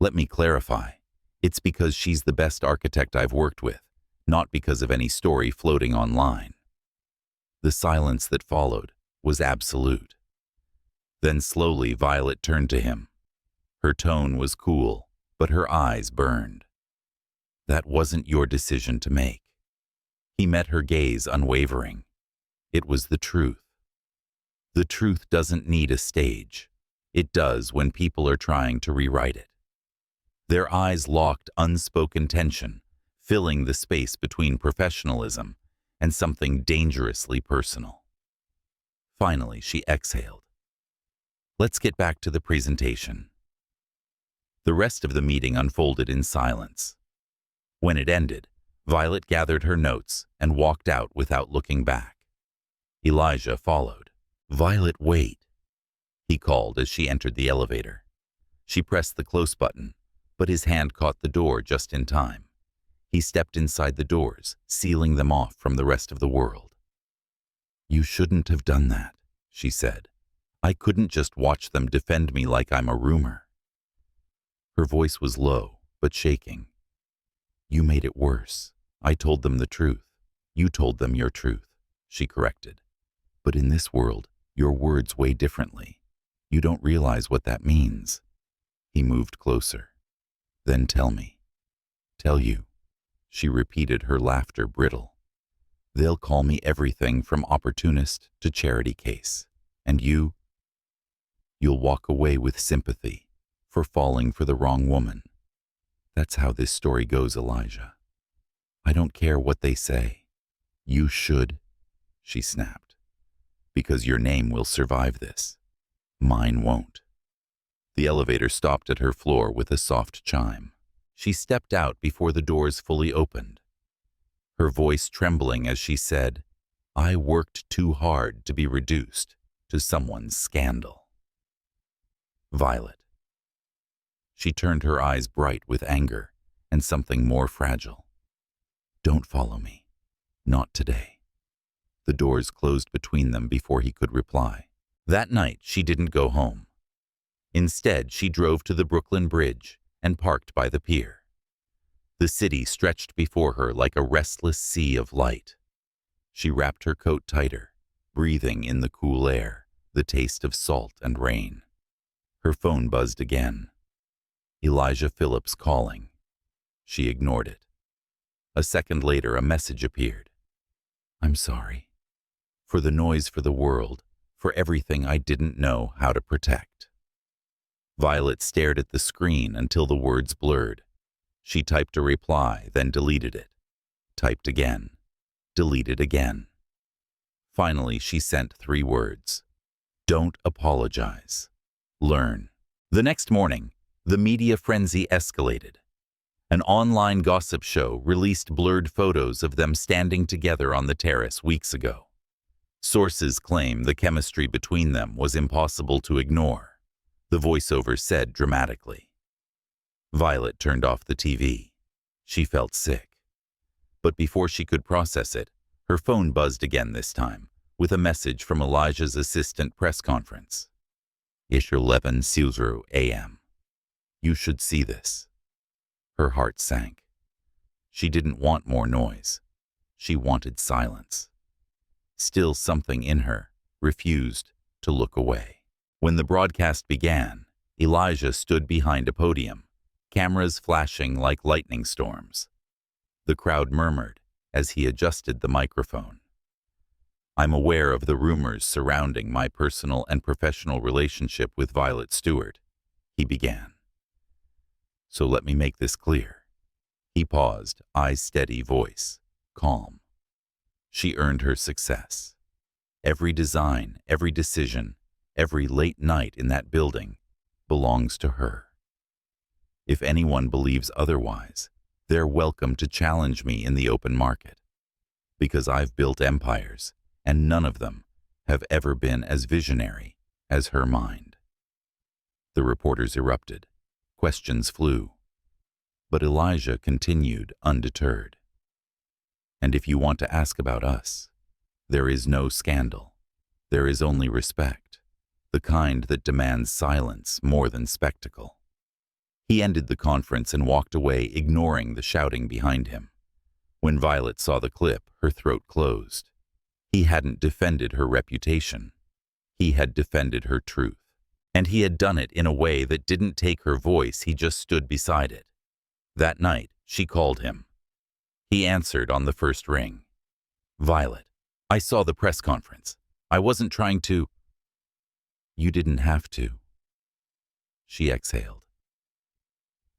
let me clarify. It's because she's the best architect I've worked with, not because of any story floating online. The silence that followed was absolute. Then slowly Violet turned to him. Her tone was cool, but her eyes burned. That wasn't your decision to make. He met her gaze unwavering. It was the truth. The truth doesn't need a stage. It does when people are trying to rewrite it. Their eyes locked unspoken tension, filling the space between professionalism and something dangerously personal. Finally, she exhaled. Let's get back to the presentation. The rest of the meeting unfolded in silence. When it ended, Violet gathered her notes and walked out without looking back. Elijah followed. Violet, wait, he called as she entered the elevator. She pressed the close button, but his hand caught the door just in time. He stepped inside the doors, sealing them off from the rest of the world. You shouldn't have done that, she said. I couldn't just watch them defend me like I'm a rumor. Her voice was low, but shaking. You made it worse. I told them the truth. You told them your truth, she corrected. But in this world, your words weigh differently. You don't realize what that means. He moved closer. Then tell me. Tell you. She repeated, her laughter brittle. They'll call me everything from opportunist to charity case. And you'll walk away with sympathy for falling for the wrong woman. That's how this story goes, Elijah. I don't care what they say. You should, she snapped, because your name will survive this. Mine won't. The elevator stopped at her floor with a soft chime. She stepped out before the doors fully opened, her voice trembling as she said, I worked too hard to be reduced to someone's scandal. Violet. She turned her eyes bright with anger and something more fragile. Don't follow me. Not today. The doors closed between them before he could reply. That night, she didn't go home. Instead, she drove to the Brooklyn Bridge and parked by the pier. The city stretched before her like a restless sea of light. She wrapped her coat tighter, breathing in the cool air, the taste of salt and rain. Her phone buzzed again. Elijah Phillips calling. She ignored it. A second later, a message appeared. I'm sorry. For the noise, for the world, for everything I didn't know how to protect. Violet stared at the screen until the words blurred. She typed a reply, then deleted it. Typed again. Deleted again. Finally, she sent 3 words. Don't apologize. Learn. The next morning, the media frenzy escalated. An online gossip show released blurred photos of them standing together on the terrace weeks ago. Sources claim the chemistry between them was impossible to ignore, the voiceover said dramatically. Violet turned off the TV. She felt sick. But before she could process it, her phone buzzed again this time, with a message from Elijah's assistant press conference. Ish 11:00 a.m. You should see this. Her heart sank. She didn't want more noise. She wanted silence. Still, something in her refused to look away. When the broadcast began, Elijah stood behind a podium, cameras flashing like lightning storms. The crowd murmured as he adjusted the microphone. I'm aware of the rumors surrounding my personal and professional relationship with Violet Stewart, he began. So let me make this clear. He paused, eyes steady, voice calm. She earned her success. Every design, every decision, every late night in that building belongs to her. If anyone believes otherwise, they're welcome to challenge me in the open market. Because I've built empires, and none of them have ever been as visionary as her mind. The reporters erupted. Questions flew. But Elijah continued undeterred. And if you want to ask about us, there is no scandal. There is only respect, the kind that demands silence more than spectacle. He ended the conference and walked away, ignoring the shouting behind him. When Violet saw the clip, her throat closed. He hadn't defended her reputation. He had defended her truth. And he had done it in a way that didn't take her voice, he just stood beside it. That night, she called him. He answered on the first ring. Violet, I saw the press conference. I wasn't trying to. You didn't have to. She exhaled.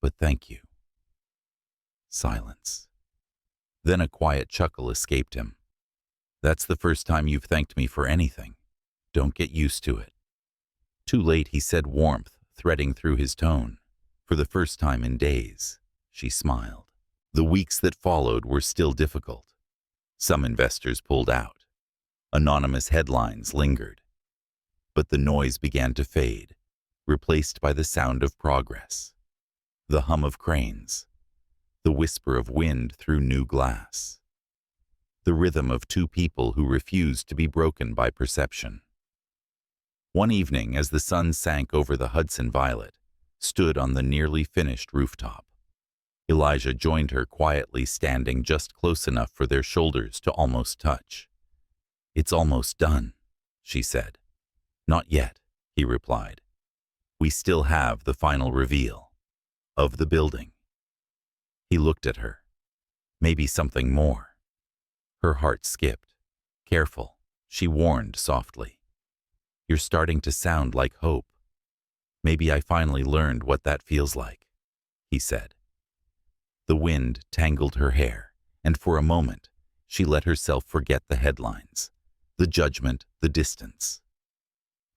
But thank you. Silence. Then a quiet chuckle escaped him. That's the first time you've thanked me for anything. Don't get used to it. Too late, he said, warmth threading through his tone. For the first time in days, she smiled. The weeks that followed were still difficult. Some investors pulled out. Anonymous headlines lingered. But the noise began to fade, replaced by the sound of progress. The hum of cranes. The whisper of wind through new glass. The rhythm of two people who refused to be broken by perception. One evening, as the sun sank over the Hudson, Violet stood on the nearly finished rooftop. Elijah joined her quietly, standing just close enough for their shoulders to almost touch. It's almost done, she said. Not yet, he replied. We still have the final reveal of the building. He looked at her. Maybe something more. Her heart skipped. Careful, she warned softly. You're starting to sound like hope. Maybe I finally learned what that feels like, he said. The wind tangled her hair, and for a moment, she let herself forget the headlines, the judgment, the distance.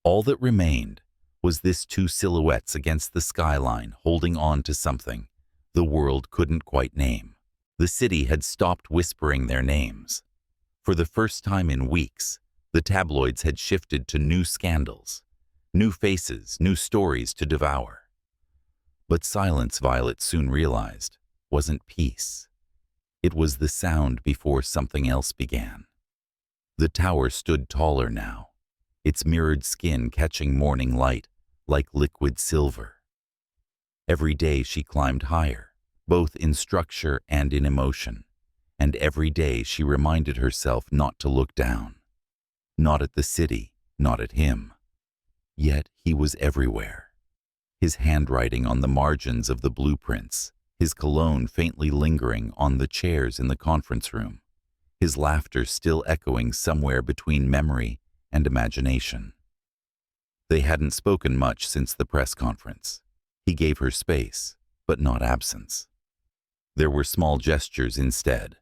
All that remained was this two silhouettes against the skyline, holding on to something the world couldn't quite name. The city had stopped whispering their names. For the first time in weeks, the tabloids had shifted to new scandals, new faces, new stories to devour. But silence, Violet soon realized, wasn't peace. It was the sound before something else began. The tower stood taller now, its mirrored skin catching morning light like liquid silver. Every day she climbed higher, both in structure and in emotion, and every day she reminded herself not to look down. Not at the city, not at him. Yet he was everywhere. His handwriting on the margins of the blueprints, his cologne faintly lingering on the chairs in the conference room, his laughter still echoing somewhere between memory and imagination. They hadn't spoken much since the press conference. He gave her space, but not absence. There were small gestures instead.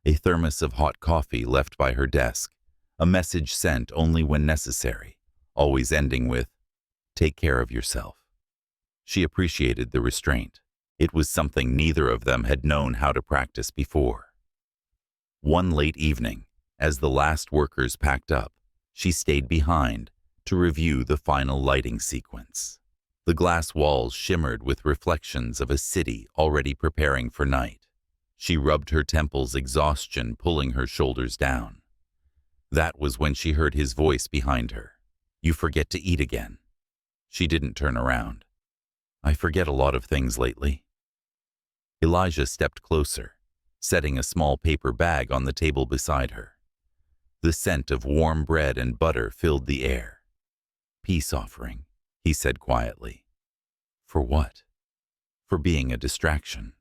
A thermos of hot coffee left by her desk, a message sent only when necessary, always ending with, "Take care of yourself." She appreciated the restraint. It was something neither of them had known how to practice before. One late evening, as the last workers packed up, she stayed behind to review the final lighting sequence. The glass walls shimmered with reflections of a city already preparing for night. She rubbed her temples, exhaustion pulling her shoulders down. That was when she heard his voice behind her. "You forget to eat again." She didn't turn around. I forget a lot of things lately. Elijah stepped closer, setting a small paper bag on the table beside her. The scent of warm bread and butter filled the air. Peace offering, he said quietly. For what? For being a distraction.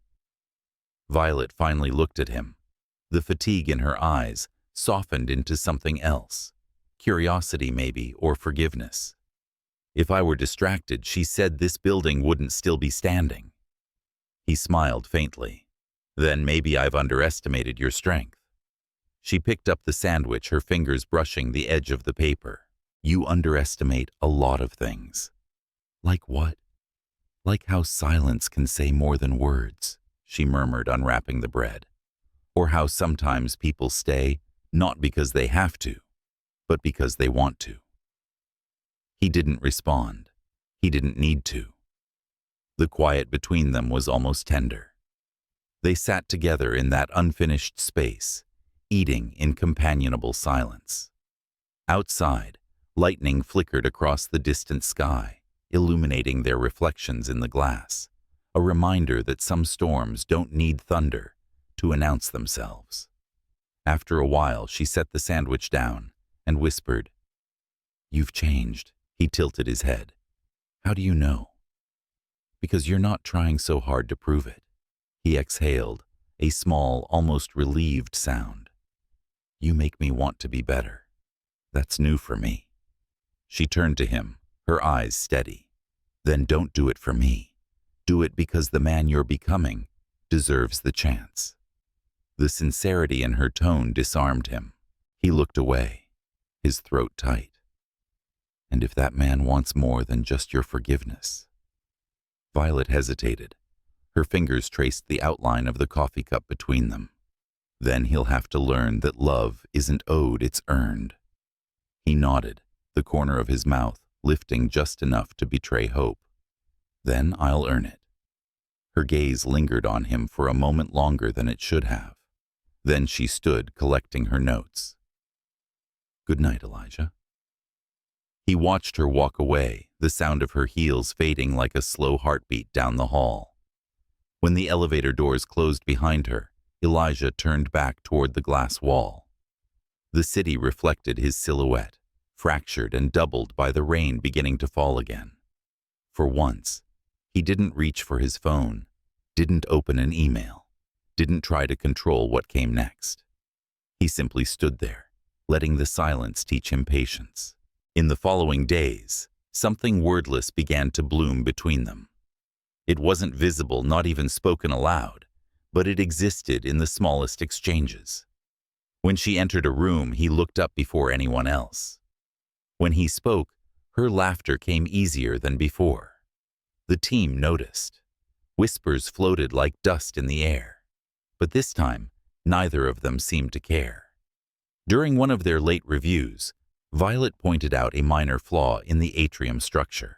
Violet finally looked at him. The fatigue in her eyes softened into something else. Curiosity maybe, or forgiveness. If I were distracted, she said, this building wouldn't still be standing. He smiled faintly. Then maybe I've underestimated your strength. She picked up the sandwich, her fingers brushing the edge of the paper. You underestimate a lot of things. Like what? Like how silence can say more than words, she murmured, unwrapping the bread. Or how sometimes people stay, not because they have to, but because they want to. He didn't respond. He didn't need to. The quiet between them was almost tender. They sat together in that unfinished space, eating in companionable silence. Outside, lightning flickered across the distant sky, illuminating their reflections in the glass, a reminder that some storms don't need thunder to announce themselves. After a while, she set the sandwich down and whispered, You've changed. He tilted his head. How do you know? Because you're not trying so hard to prove it. He exhaled, a small, almost relieved sound. You make me want to be better. That's new for me. She turned to him, her eyes steady. Then don't do it for me. Do it because the man you're becoming deserves the chance. The sincerity in her tone disarmed him. He looked away, his throat tight. And if that man wants more than just your forgiveness? Violet hesitated. Her fingers traced the outline of the coffee cup between them. Then he'll have to learn that love isn't owed, it's earned. He nodded, the corner of his mouth lifting just enough to betray hope. Then I'll earn it. Her gaze lingered on him for a moment longer than it should have. Then she stood, collecting her notes. Good night, Elijah. He watched her walk away, the sound of her heels fading like a slow heartbeat down the hall. When the elevator doors closed behind her, Elijah turned back toward the glass wall. The city reflected his silhouette, fractured and doubled by the rain beginning to fall again. For once, he didn't reach for his phone, didn't open an email, didn't try to control what came next. He simply stood there, letting the silence teach him patience. In the following days, something wordless began to bloom between them. It wasn't visible, not even spoken aloud, but it existed in the smallest exchanges. When she entered a room, he looked up before anyone else. When he spoke, her laughter came easier than before. The team noticed. Whispers floated like dust in the air. But this time, neither of them seemed to care. During one of their late reviews, Violet pointed out a minor flaw in the atrium structure.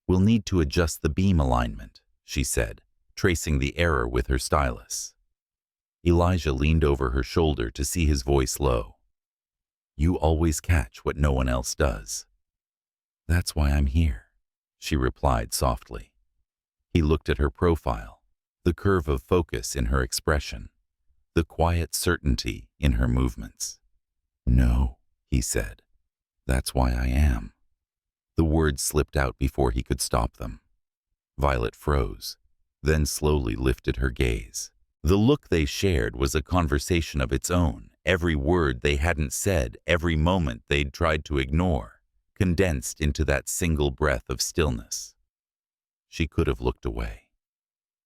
We'll need to adjust the beam alignment, she said, tracing the error with her stylus. Elijah leaned over her shoulder to see his voice low. You always catch what no one else does. That's why I'm here, she replied softly. He looked at her profile, the curve of focus in her expression, the quiet certainty in her movements. No, he said. That's why I am. The words slipped out before he could stop them. Violet froze, then slowly lifted her gaze. The look they shared was a conversation of its own. Every word they hadn't said, every moment they'd tried to ignore, condensed into that single breath of stillness. She could have looked away.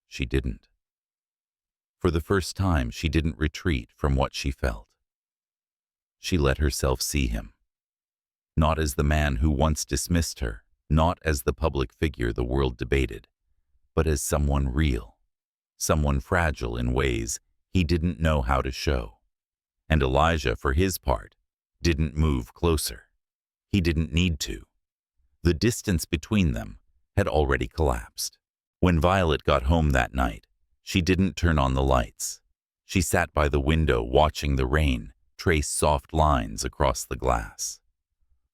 She didn't. For the first time, she didn't retreat from what she felt. She let herself see him. Not as the man who once dismissed her, not as the public figure the world debated, but as someone real, someone fragile in ways he didn't know how to show. And Elijah, for his part, didn't move closer. He didn't need to. The distance between them had already collapsed. When Violet got home that night, she didn't turn on the lights. She sat by the window watching the rain trace soft lines across the glass.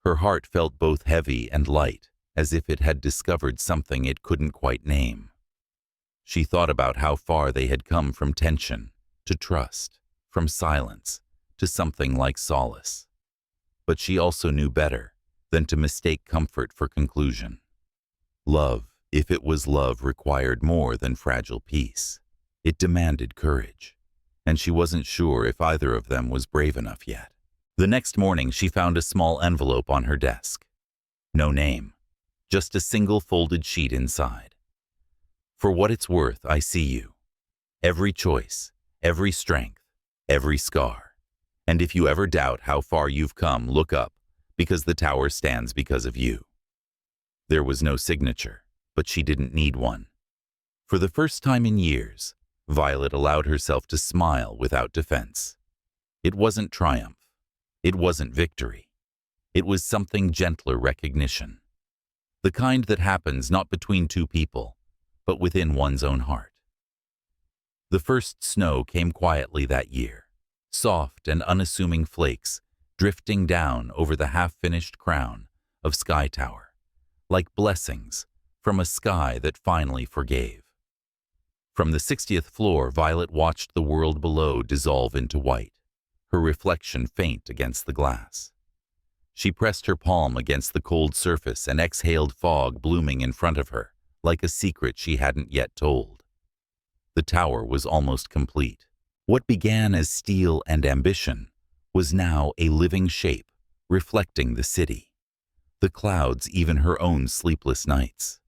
Her heart felt both heavy and light as if it had discovered something it couldn't quite name. She thought about how far they had come from tension to trust, from silence to something like solace. But she also knew better than to mistake comfort for conclusion. Love, if it was love, required more than fragile peace. It demanded courage, and she wasn't sure if either of them was brave enough yet. The next morning, she found a small envelope on her desk. No name, just a single folded sheet inside. For what it's worth, I see you. Every choice, every strength, every scar. And if you ever doubt how far you've come, look up, because the tower stands because of you. There was no signature, but she didn't need one. For the first time in years, Violet allowed herself to smile without defense. It wasn't triumph. It wasn't victory. It was something gentler: recognition. The kind that happens not between two people, but within one's own heart. The first snow came quietly that year, soft and unassuming flakes drifting down over the half-finished crown of Sky Tower, like blessings from a sky that finally forgave. From the 60th floor, Violet watched the world below dissolve into white, her reflection faint against the glass. She pressed her palm against the cold surface and exhaled fog blooming in front of her, like a secret she hadn't yet told. The tower was almost complete. What began as steel and ambition was now a living shape, reflecting the city, the clouds, even her own sleepless nights.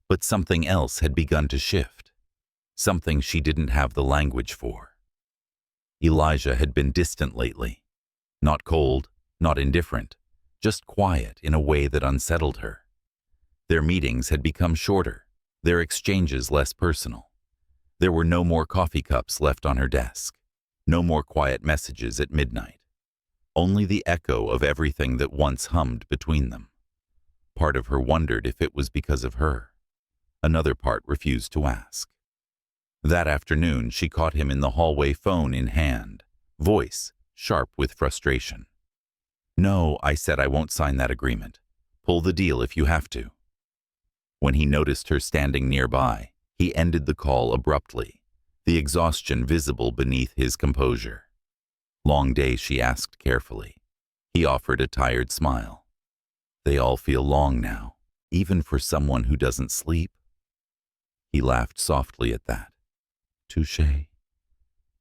But something else had begun to shift, something she didn't have the language for. Elijah had been distant lately, not cold, not indifferent, just quiet in a way that unsettled her. Their meetings had become shorter, their exchanges less personal. There were no more coffee cups left on her desk, no more quiet messages at midnight, only the echo of everything that once hummed between them. Part of her wondered if it was because of her. Another part refused to ask. That afternoon, she caught him in the hallway, phone in hand, voice sharp with frustration. "No," I said, "I won't sign that agreement. Pull the deal if you have to." When he noticed her standing nearby, he ended the call abruptly, the exhaustion visible beneath his composure. "Long day?" she asked carefully. He offered a tired smile. "They all feel long now, even for someone who doesn't sleep." He laughed softly at that. "Touché."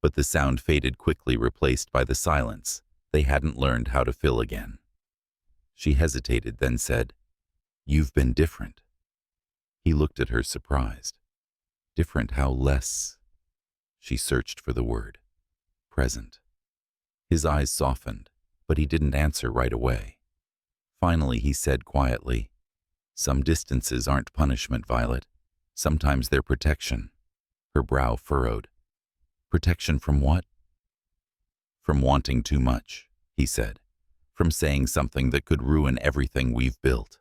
But the sound faded quickly, replaced by the silence they hadn't learned how to fill again. She hesitated, then said, "You've been different." He looked at her, surprised. "Different? How less?" She searched for the word. "Present." His eyes softened, but he didn't answer right away. Finally, he said quietly, "Some distances aren't punishment, Violet. Sometimes they're protection." Her brow furrowed. "Protection from what?" "From wanting too much," he said. "From saying something that could ruin everything we've built."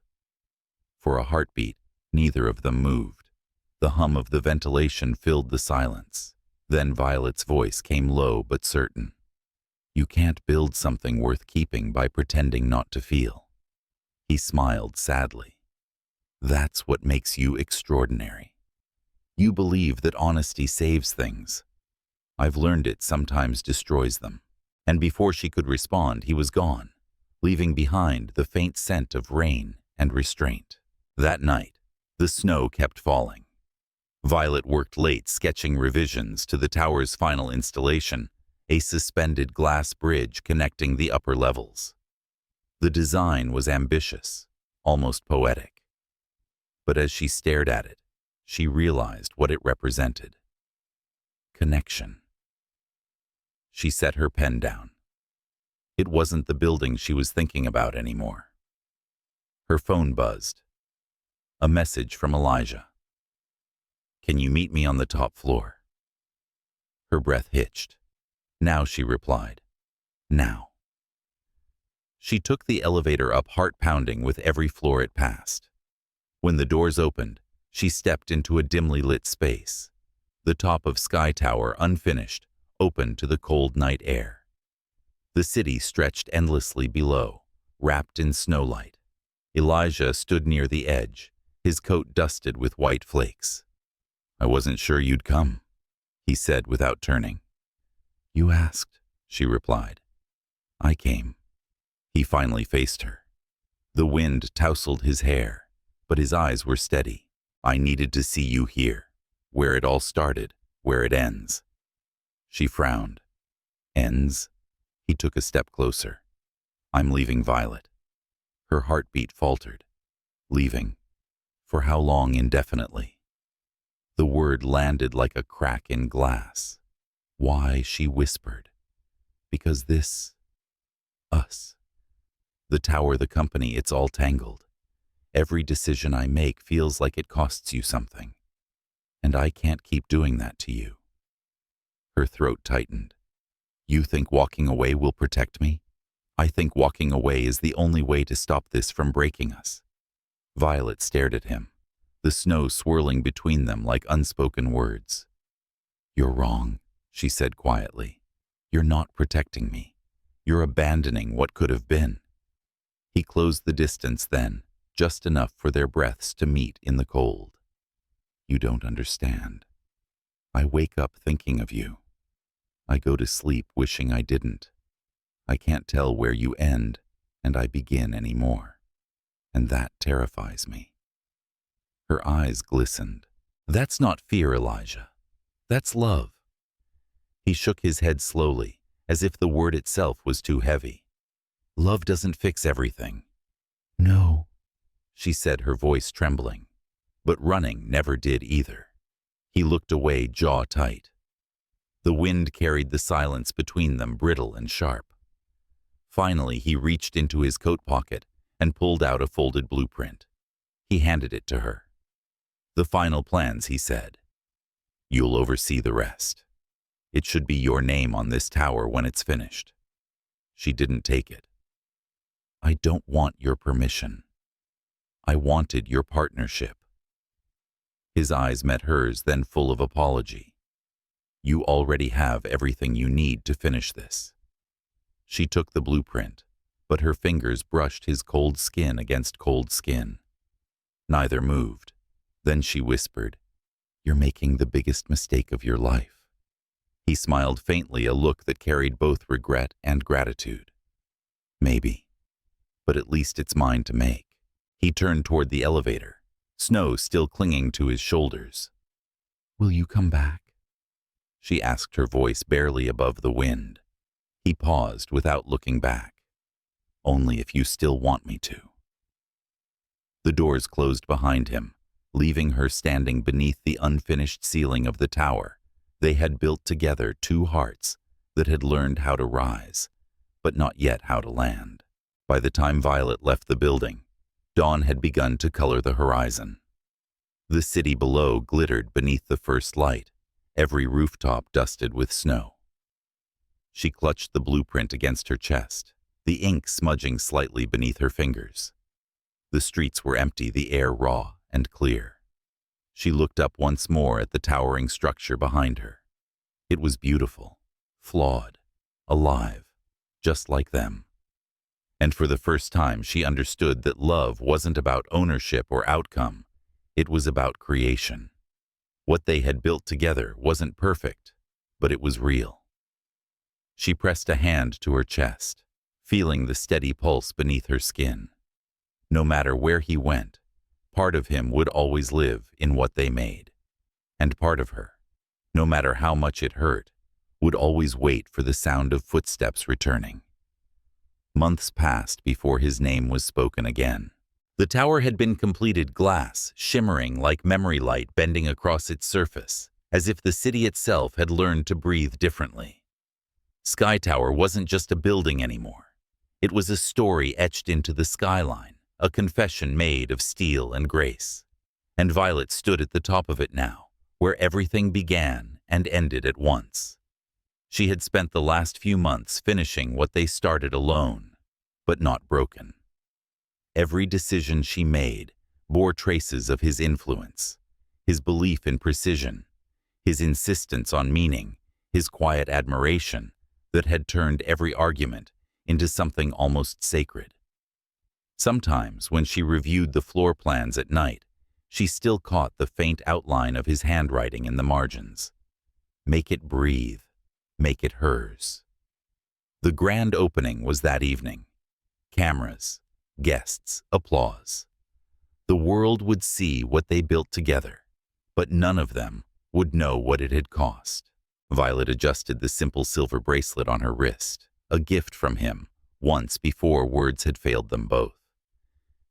For a heartbeat, neither of them moved. The hum of the ventilation filled the silence. Then Violet's voice came low but certain. "You can't build something worth keeping by pretending not to feel." He smiled sadly. "That's what makes you extraordinary. You believe that honesty saves things. I've learned it sometimes destroys them." And before she could respond, he was gone, leaving behind the faint scent of rain and restraint. That night, the snow kept falling. Violet worked late, sketching revisions to the tower's final installation, a suspended glass bridge connecting the upper levels. The design was ambitious, almost poetic. But as she stared at it, she realized what it represented. Connection. She set her pen down. It wasn't the building she was thinking about anymore. Her phone buzzed. A message from Elijah. "Can you meet me on the top floor?" Her breath hitched. "Now," she replied. "Now." She took the elevator up, heart pounding with every floor it passed. When the doors opened, she stepped into a dimly lit space. The top of Sky Tower, unfinished, open to the cold night air. The city stretched endlessly below, wrapped in snowlight, Elijah stood near the edge, his coat dusted with white flakes. "I wasn't sure you'd come," he said without turning. "You asked," she replied. "I came." He finally faced her. The wind tousled his hair, but his eyes were steady. "I needed to see you here, where it all started, where it ends." She frowned. "Ends?" He took a step closer. "I'm leaving Violet." Her heartbeat faltered. "Leaving? For how long indefinitely?" The word landed like a crack in glass. "Why?" she whispered. "Because us. The tower, the company, it's all tangled. Every decision I make feels like it costs you something. And I can't keep doing that to you." Her throat tightened. "You think walking away will protect me? I think walking away is the only way to stop this from breaking us." Violet stared at him, the snow swirling between them like unspoken words. "You're wrong," she said quietly. "You're not protecting me. You're abandoning what could have been." He closed the distance then, just enough for their breaths to meet in the cold. "You don't understand. I wake up thinking of you. I go to sleep wishing I didn't. I can't tell where you end and I begin anymore. And that terrifies me." Her eyes glistened. "That's not fear, Elijah. That's love." He shook his head slowly, as if the word itself was too heavy. "Love doesn't fix everything." "No," she said, her voice trembling. But running never did either. He looked away, jaw tight. The wind carried the silence between them, brittle and sharp. Finally, he reached into his coat pocket and pulled out a folded blueprint. He handed it to her. "The final plans," he said. "You'll oversee the rest. It should be your name on this tower when it's finished." She didn't take it. "I don't want your permission. I wanted your partnership." His eyes met hers, then full of apology. "You already have everything you need to finish this." She took the blueprint, but her fingers brushed his cold skin against cold skin. Neither moved. Then she whispered, "You're making the biggest mistake of your life." He smiled faintly, a look that carried both regret and gratitude. "Maybe, but at least it's mine to make." He turned toward the elevator, snow still clinging to his shoulders. "Will you come back?" she asked, her voice barely above the wind. He paused without looking back. "Only if you still want me to." The doors closed behind him, leaving her standing beneath the unfinished ceiling of the tower. They had built together two hearts that had learned how to rise, but not yet how to land. By the time Violet left the building, dawn had begun to color the horizon. The city below glittered beneath the first light, every rooftop dusted with snow. She clutched the blueprint against her chest, the ink smudging slightly beneath her fingers. The streets were empty, the air raw and clear. She looked up once more at the towering structure behind her. It was beautiful, flawed, alive, just like them. And for the first time she understood that love wasn't about ownership or outcome. It was about creation. What they had built together wasn't perfect, but it was real. She pressed a hand to her chest, feeling the steady pulse beneath her skin. No matter where he went, part of him would always live in what they made. And part of her, no matter how much it hurt, would always wait for the sound of footsteps returning. Months passed before his name was spoken again. The tower had been completed, glass shimmering like memory light bending across its surface, as if the city itself had learned to breathe differently. Sky Tower wasn't just a building anymore. It was a story etched into the skyline, a confession made of steel and grace. And Violet stood at the top of it now, where everything began and ended at once. She had spent the last few months finishing what they started alone, but not broken. Every decision she made bore traces of his influence, his belief in precision, his insistence on meaning, his quiet admiration that had turned every argument into something almost sacred. Sometimes, when she reviewed the floor plans at night, she still caught the faint outline of his handwriting in the margins. Make it breathe. Make it hers. The grand opening was that evening. Cameras, guests, applause. The world would see what they built together, but none of them would know what it had cost. Violet adjusted the simple silver bracelet on her wrist, a gift from him, once before words had failed them both.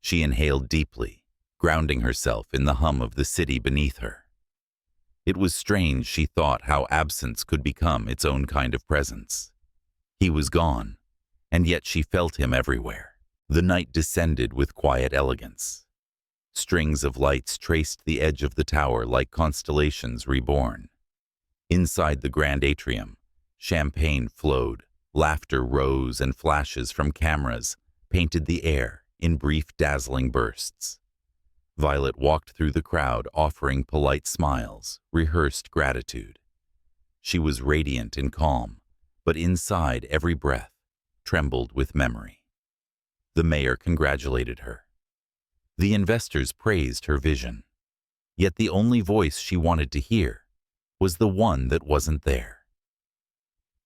She inhaled deeply, grounding herself in the hum of the city beneath her. It was strange, she thought, how absence could become its own kind of presence. He was gone, and yet she felt him everywhere. The night descended with quiet elegance. Strings of lights traced the edge of the tower like constellations reborn. Inside the grand atrium, champagne flowed, laughter rose, and flashes from cameras painted the air in brief, dazzling bursts. Violet walked through the crowd, offering polite smiles, rehearsed gratitude. She was radiant and calm, but inside every breath trembled with memory. The mayor congratulated her. The investors praised her vision. Yet the only voice she wanted to hear was the one that wasn't there.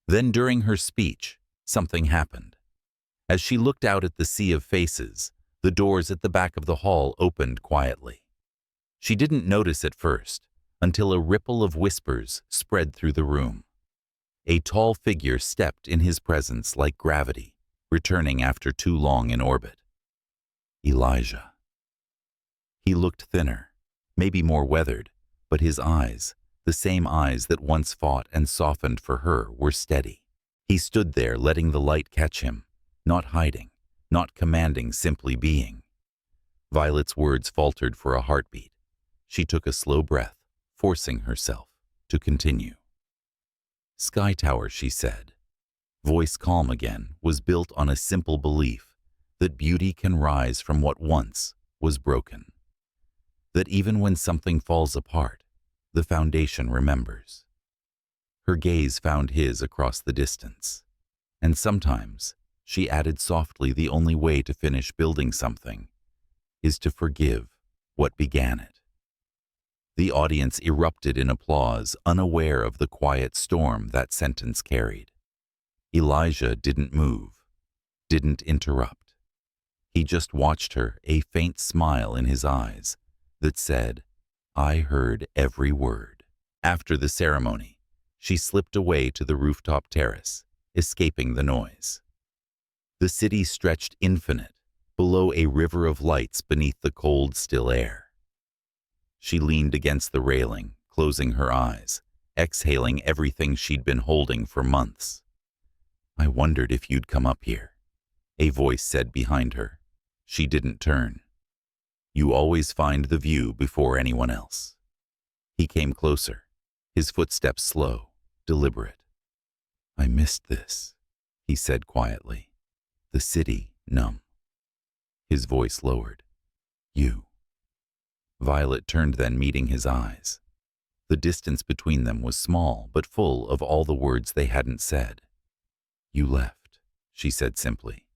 Then during her speech, something happened. As she looked out at the sea of faces, the doors at the back of the hall opened quietly. She didn't notice at first, until a ripple of whispers spread through the room. A tall figure stepped in his presence like gravity, returning after too long in orbit. Elijah. He looked thinner, maybe more weathered, but his eyes, the same eyes that once fought and softened for her, were steady. He stood there, letting the light catch him, not hiding, not commanding, simply being. Violet's words faltered for a heartbeat. She took a slow breath, forcing herself to continue. Sky Tower, she said. Voice calm again, was built on a simple belief that beauty can rise from what once was broken. That even when something falls apart, the foundation remembers. Her gaze found his across the distance, and sometimes, she added softly, the only way to finish building something is to forgive what began it. The audience erupted in applause, unaware of the quiet storm that sentence carried. Elijah didn't move, didn't interrupt. He just watched her, a faint smile in his eyes that said, "I heard every word." After the ceremony, she slipped away to the rooftop terrace, escaping the noise. The city stretched infinite, below a river of lights beneath the cold, still air. She leaned against the railing, closing her eyes, exhaling everything she'd been holding for months. "I wondered if you'd come up here," a voice said behind her. She didn't turn. "You always find the view before anyone else." He came closer, his footsteps slow, deliberate. "I missed this," he said quietly. "The city numb." His voice lowered. "You." Violet turned then, meeting his eyes. The distance between them was small, but full of all the words they hadn't said. "You left," she said simply.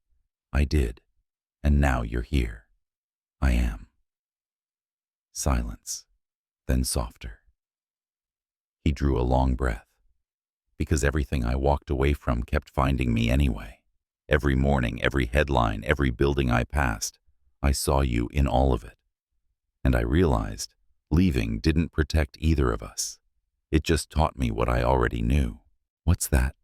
"I did, and now you're here." "I am." Silence, then softer. He drew a long breath. "Because everything I walked away from kept finding me anyway. Every morning, every headline, every building I passed, I saw you in all of it. And I realized leaving didn't protect either of us. It just taught me what I already knew." "What's that?"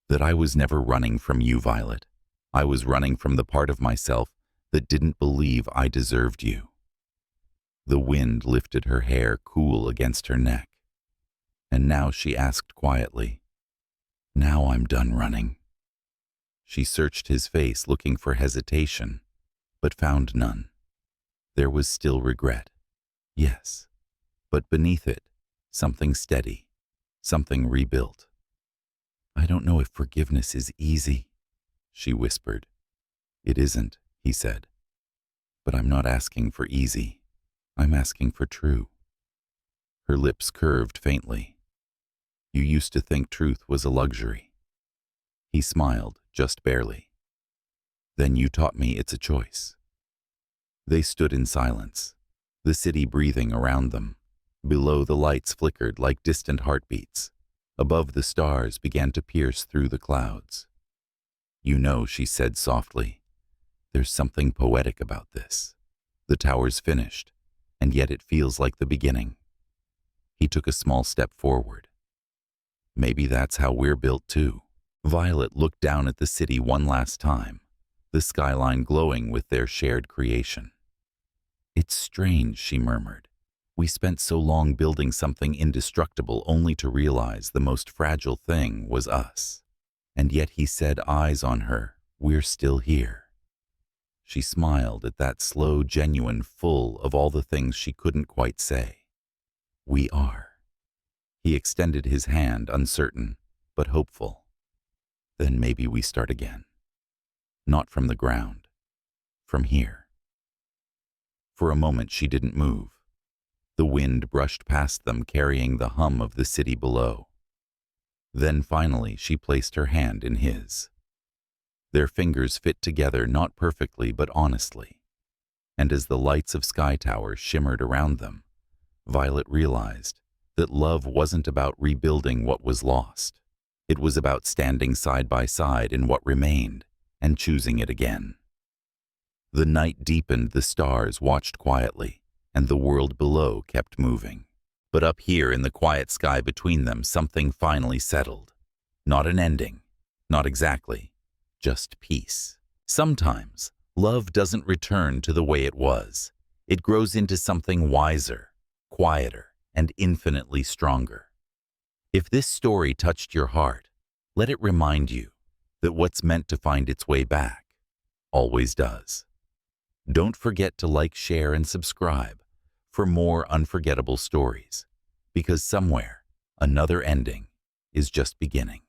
"That I was never running from you, Violet. I was running from the part of myself that didn't believe I deserved you." The wind lifted her hair cool against her neck. And now she asked quietly, "Now I'm done running." She searched his face, looking for hesitation, but found none. There was still regret, yes, but beneath it, something steady, something rebuilt. "I don't know if forgiveness is easy," she whispered. "It isn't," he said. "But I'm not asking for easy. I'm asking for true." Her lips curved faintly. "You used to think truth was a luxury." He smiled, just barely. Then you taught me it's a choice." They stood in silence, the city breathing around them. Below, the lights flickered like distant heartbeats. Above, the stars began to pierce through the clouds. "You know," she said softly, "there's something poetic about this. The tower's finished, and yet it feels like the beginning." He took a small step forward. "Maybe that's how we're built too." Violet looked down at the city one last time, the skyline glowing with their shared creation. "It's strange," she murmured. "We spent so long building something indestructible only to realize the most fragile thing was us. And yet," he said, eyes on her, "we're still here." She smiled at that slow, genuine, full of all the things she couldn't quite say. "We are." He extended his hand, uncertain, but hopeful. "Then maybe we start again. Not from the ground. From here." For a moment she didn't move. The wind brushed past them, carrying the hum of the city below. Then finally she placed her hand in his. Their fingers fit together, not perfectly but honestly. And as the lights of Sky Tower shimmered around them, Violet realized that love wasn't about rebuilding what was lost. It was about standing side by side in what remained and choosing it again. The night deepened, the stars watched quietly, and the world below kept moving. But up here in the quiet sky between them, something finally settled. Not an ending, not exactly, just peace. Sometimes love doesn't return to the way it was. It grows into something wiser, quieter, and infinitely stronger. If this story touched your heart, let it remind you that what's meant to find its way back always does. Don't forget to like, share, and subscribe for more unforgettable stories, because somewhere another ending is just beginning.